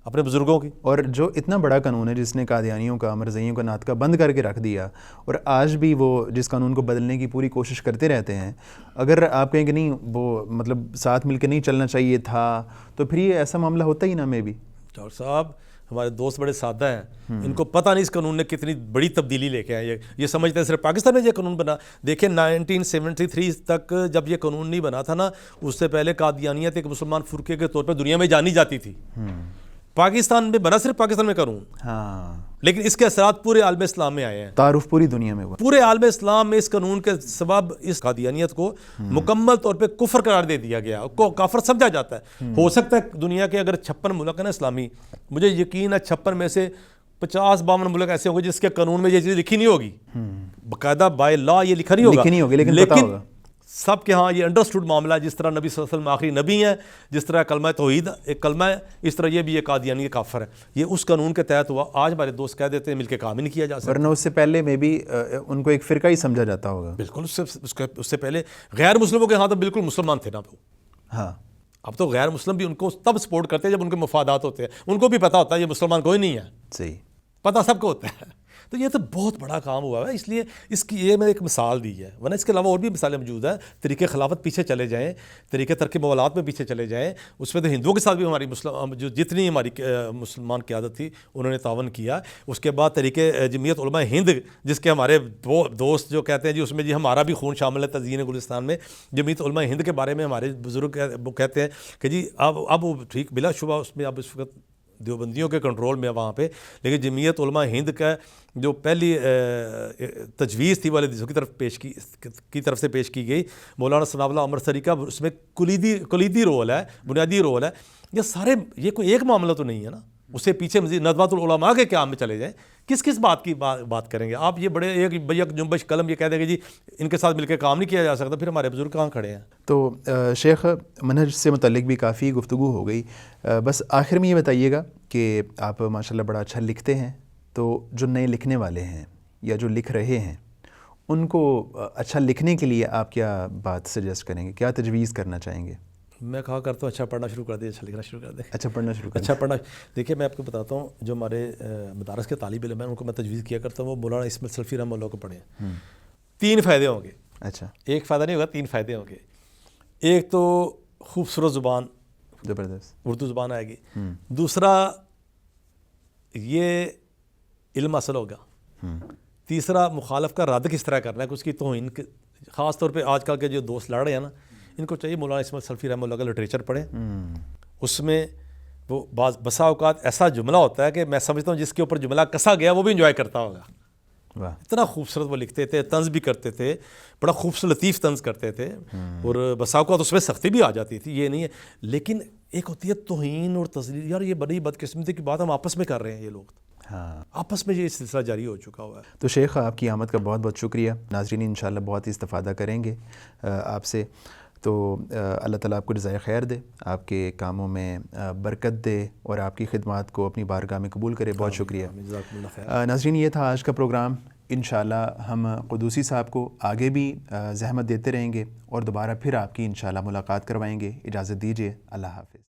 اپنے بزرگوں کی. اور جو اتنا بڑا قانون ہے جس نے قادیانیوں کا, مرزائیوں کا ناطقہ بند کر کے رکھ دیا, اور آج بھی وہ جس قانون کو بدلنے کی پوری کوشش کرتے رہتے ہیں, اگر آپ کہیں کہ نہیں وہ مطلب ساتھ مل کے نہیں چلنا چاہیے تھا, تو پھر یہ ایسا معاملہ ہوتا ہی نا. میں بھی ڈاکٹر صاحب ہمارے دوست بڑے سادہ ہیں, ان کو پتہ نہیں اس قانون نے کتنی بڑی تبدیلی لے کے آئے. یہ سمجھتے ہیں صرف پاکستان میں یہ قانون بنا. دیکھیں 1973 تک جب یہ قانون نہیں بنا تھا نا, اس سے پہلے قادیانیت ایک مسلمان فرقے کے طور پر دنیا میں جانی جاتی تھی. پاکستان میں بنا صرف پاکستان میں قانون, لیکن اس کے اثرات پورے عالم اسلام میں آئے ہیں, تعارف پوری دنیا میں ہوا. پورے عالم اسلام میں اس قانون کے سبب اس قادیانیت کو مکمل طور پہ کفر قرار دے دیا گیا, کو کافر سمجھا جاتا ہے. ہو سکتا ہے دنیا کے اگر 56 ملک ہیں نا اسلامی, مجھے یقین ہے 56 میں سے 50-52 ملک ایسے ہوں گے جس کے قانون میں یہ چیز لکھی نہیں ہوگی, باقاعدہ بائی لا یہ لکھا نہیں ہوگا, لیکن سب کے ہاں یہ انڈرسٹوڈ معاملہ ہے. جس طرح نبی صلی اللہ علیہ وسلم آخری نبی ہیں, جس طرح کلمہ توحید ایک کلمہ ہے, اس طرح یہ بھی ایک قادیانی کافر ہے. یہ اس قانون کے تحت ہوا. آج ہمارے دوست کہہ دیتے ہیں مل کے کام ہی نہیں کیا جا سکتا, ورنہ اس سے پہلے میں بھی ان کو ایک فرقہ ہی سمجھا جاتا ہوگا. بالکل, اس سے پہلے غیر مسلموں کے ہاں تو بالکل مسلمان تھے نا وہ. ہاں, اب تو غیر مسلم بھی ان کو تب سپورٹ کرتے ہیں جب ان کے مفادات ہوتے ہیں. ان کو بھی پتہ ہوتا ہے یہ مسلمان کوئی نہیں ہے. صحیح. پتہ سب کو ہوتا ہے. تو یہ تو بہت بڑا کام ہوا ہے, اس لیے اس کی یہ میں ایک مثال دی ہے, ورنہ اس کے علاوہ اور بھی مثالیں موجود ہیں. طریقے خلافت پیچھے چلے جائیں, طریقے ترک موالات میں پیچھے چلے جائیں, اس میں تو ہندوؤں کے ساتھ بھی ہماری جو جتنی ہماری مسلمان قیادت تھی انہوں نے تعاون کیا. اس کے بعد طریقے جمعیت علماء ہند, جس کے ہمارے دوست جو کہتے ہیں جی اس میں جی ہمارا بھی خون شامل ہے تزئین گلستان میں, جمعیت علماء ہند کے بارے میں ہمارے بزرگ وہ کہتے ہیں کہ جی اب وہ ٹھیک بلا شبہ اس میں اب اس وقت دیوبندیوں کے کنٹرول میں وہاں پہ, لیکن جمعیت علماء ہند کا جو پہلی تجویز تھی والے حدیثوں کی طرف سے پیش کی گئی, مولانا ثناء اللہ امرتسری کا اس میں کلیدی رول ہے, بنیادی رول ہے. یہ سارے یہ کوئی ایک معاملہ تو نہیں ہے نا, اس سے پیچھے مزید ندوۃ العلماء کے قیام میں چلے جائیں, کس بات کی بات کریں گے آپ؟ یہ بڑے ایک بیک جنبش قلم یہ کہہ دیں کہ جی ان کے ساتھ مل کے کام نہیں کیا جا سکتا, پھر ہمارے بزرگ کہاں کھڑے ہیں؟ تو شیخ منہج سے متعلق بھی کافی گفتگو ہو گئی, بس آخر میں یہ بتائیے گا کہ آپ ماشاءاللہ بڑا اچھا لکھتے ہیں, تو جو نئے لکھنے والے ہیں یا جو لکھ رہے ہیں ان کو اچھا لکھنے کے لیے آپ کیا بات سجیسٹ کریں گے, کیا تجویز کرنا چاہیں گے؟ میں کہا کرتا ہوں اچھا پڑھنا شروع کر دیں, اچھا لکھنا شروع کر دیں. اچھا پڑھنا شروع کر اچھا پڑھنا, دیکھیے میں آپ کو بتاتا ہوں, جو ہمارے مدارس کے طالب علم ہیں ان کو میں تجویز کیا کرتا ہوں وہ مولانا اسماعیل سلفی رحمہ اللہ کو پڑھیں. 3 فائدے ہوں گے. اچھا, ایک فائدہ نہیں ہوگا, 3 فائدے ہوں گے. ایک تو خوبصورت زبان, زبردست اردو زبان آئے گی. دوسرا یہ علم حاصل ہوگا. تیسرا مخالف کا رد کس طرح کرنا ہے, کہ اس کی توہین, خاص طور پہ آج کل کے جو دوست لڑ رہے ہیں نا, ان کو چاہیے مولانا اسماعیل سلفی رحمہ اللہ کا لٹریچر پڑھیں. اس میں وہ بسا اوقات ایسا جملہ ہوتا ہے کہ میں سمجھتا ہوں جس کے اوپر جملہ کسا گیا وہ بھی انجوائے کرتا ہوگا. اتنا خوبصورت وہ لکھتے تھے, طنز بھی کرتے تھے, بڑا خوبصورت لطیف طنز کرتے تھے, اور بسا اوقات اس میں سختی بھی آ جاتی تھی, یہ نہیں ہے. لیکن ایک ہوتی ہے توہین اور تذلیل, یار یہ بڑی بدقسمتی کی بات ہم آپس میں کر رہے ہیں, یہ لوگ آپس میں یہ سلسلہ جاری ہو چکا ہوا ہے. تو شیخ آپ کی آمد کا بہت بہت شکریہ. ناظرین انشاءاللہ بہت ہی استفادہ کریں گے آپ سے. تو اللہ تعالیٰ آپ کو جزائے خیر دے, آپ کے کاموں میں برکت دے, اور آپ کی خدمات کو اپنی بارگاہ میں قبول کرے. بہت شکریہ. ناظرین یہ تھا آج کا پروگرام. انشاءاللہ ہم قدوسی صاحب کو آگے بھی زحمت دیتے رہیں گے, اور دوبارہ پھر آپ کی انشاءاللہ ملاقات کروائیں گے. اجازت دیجیے, اللہ حافظ.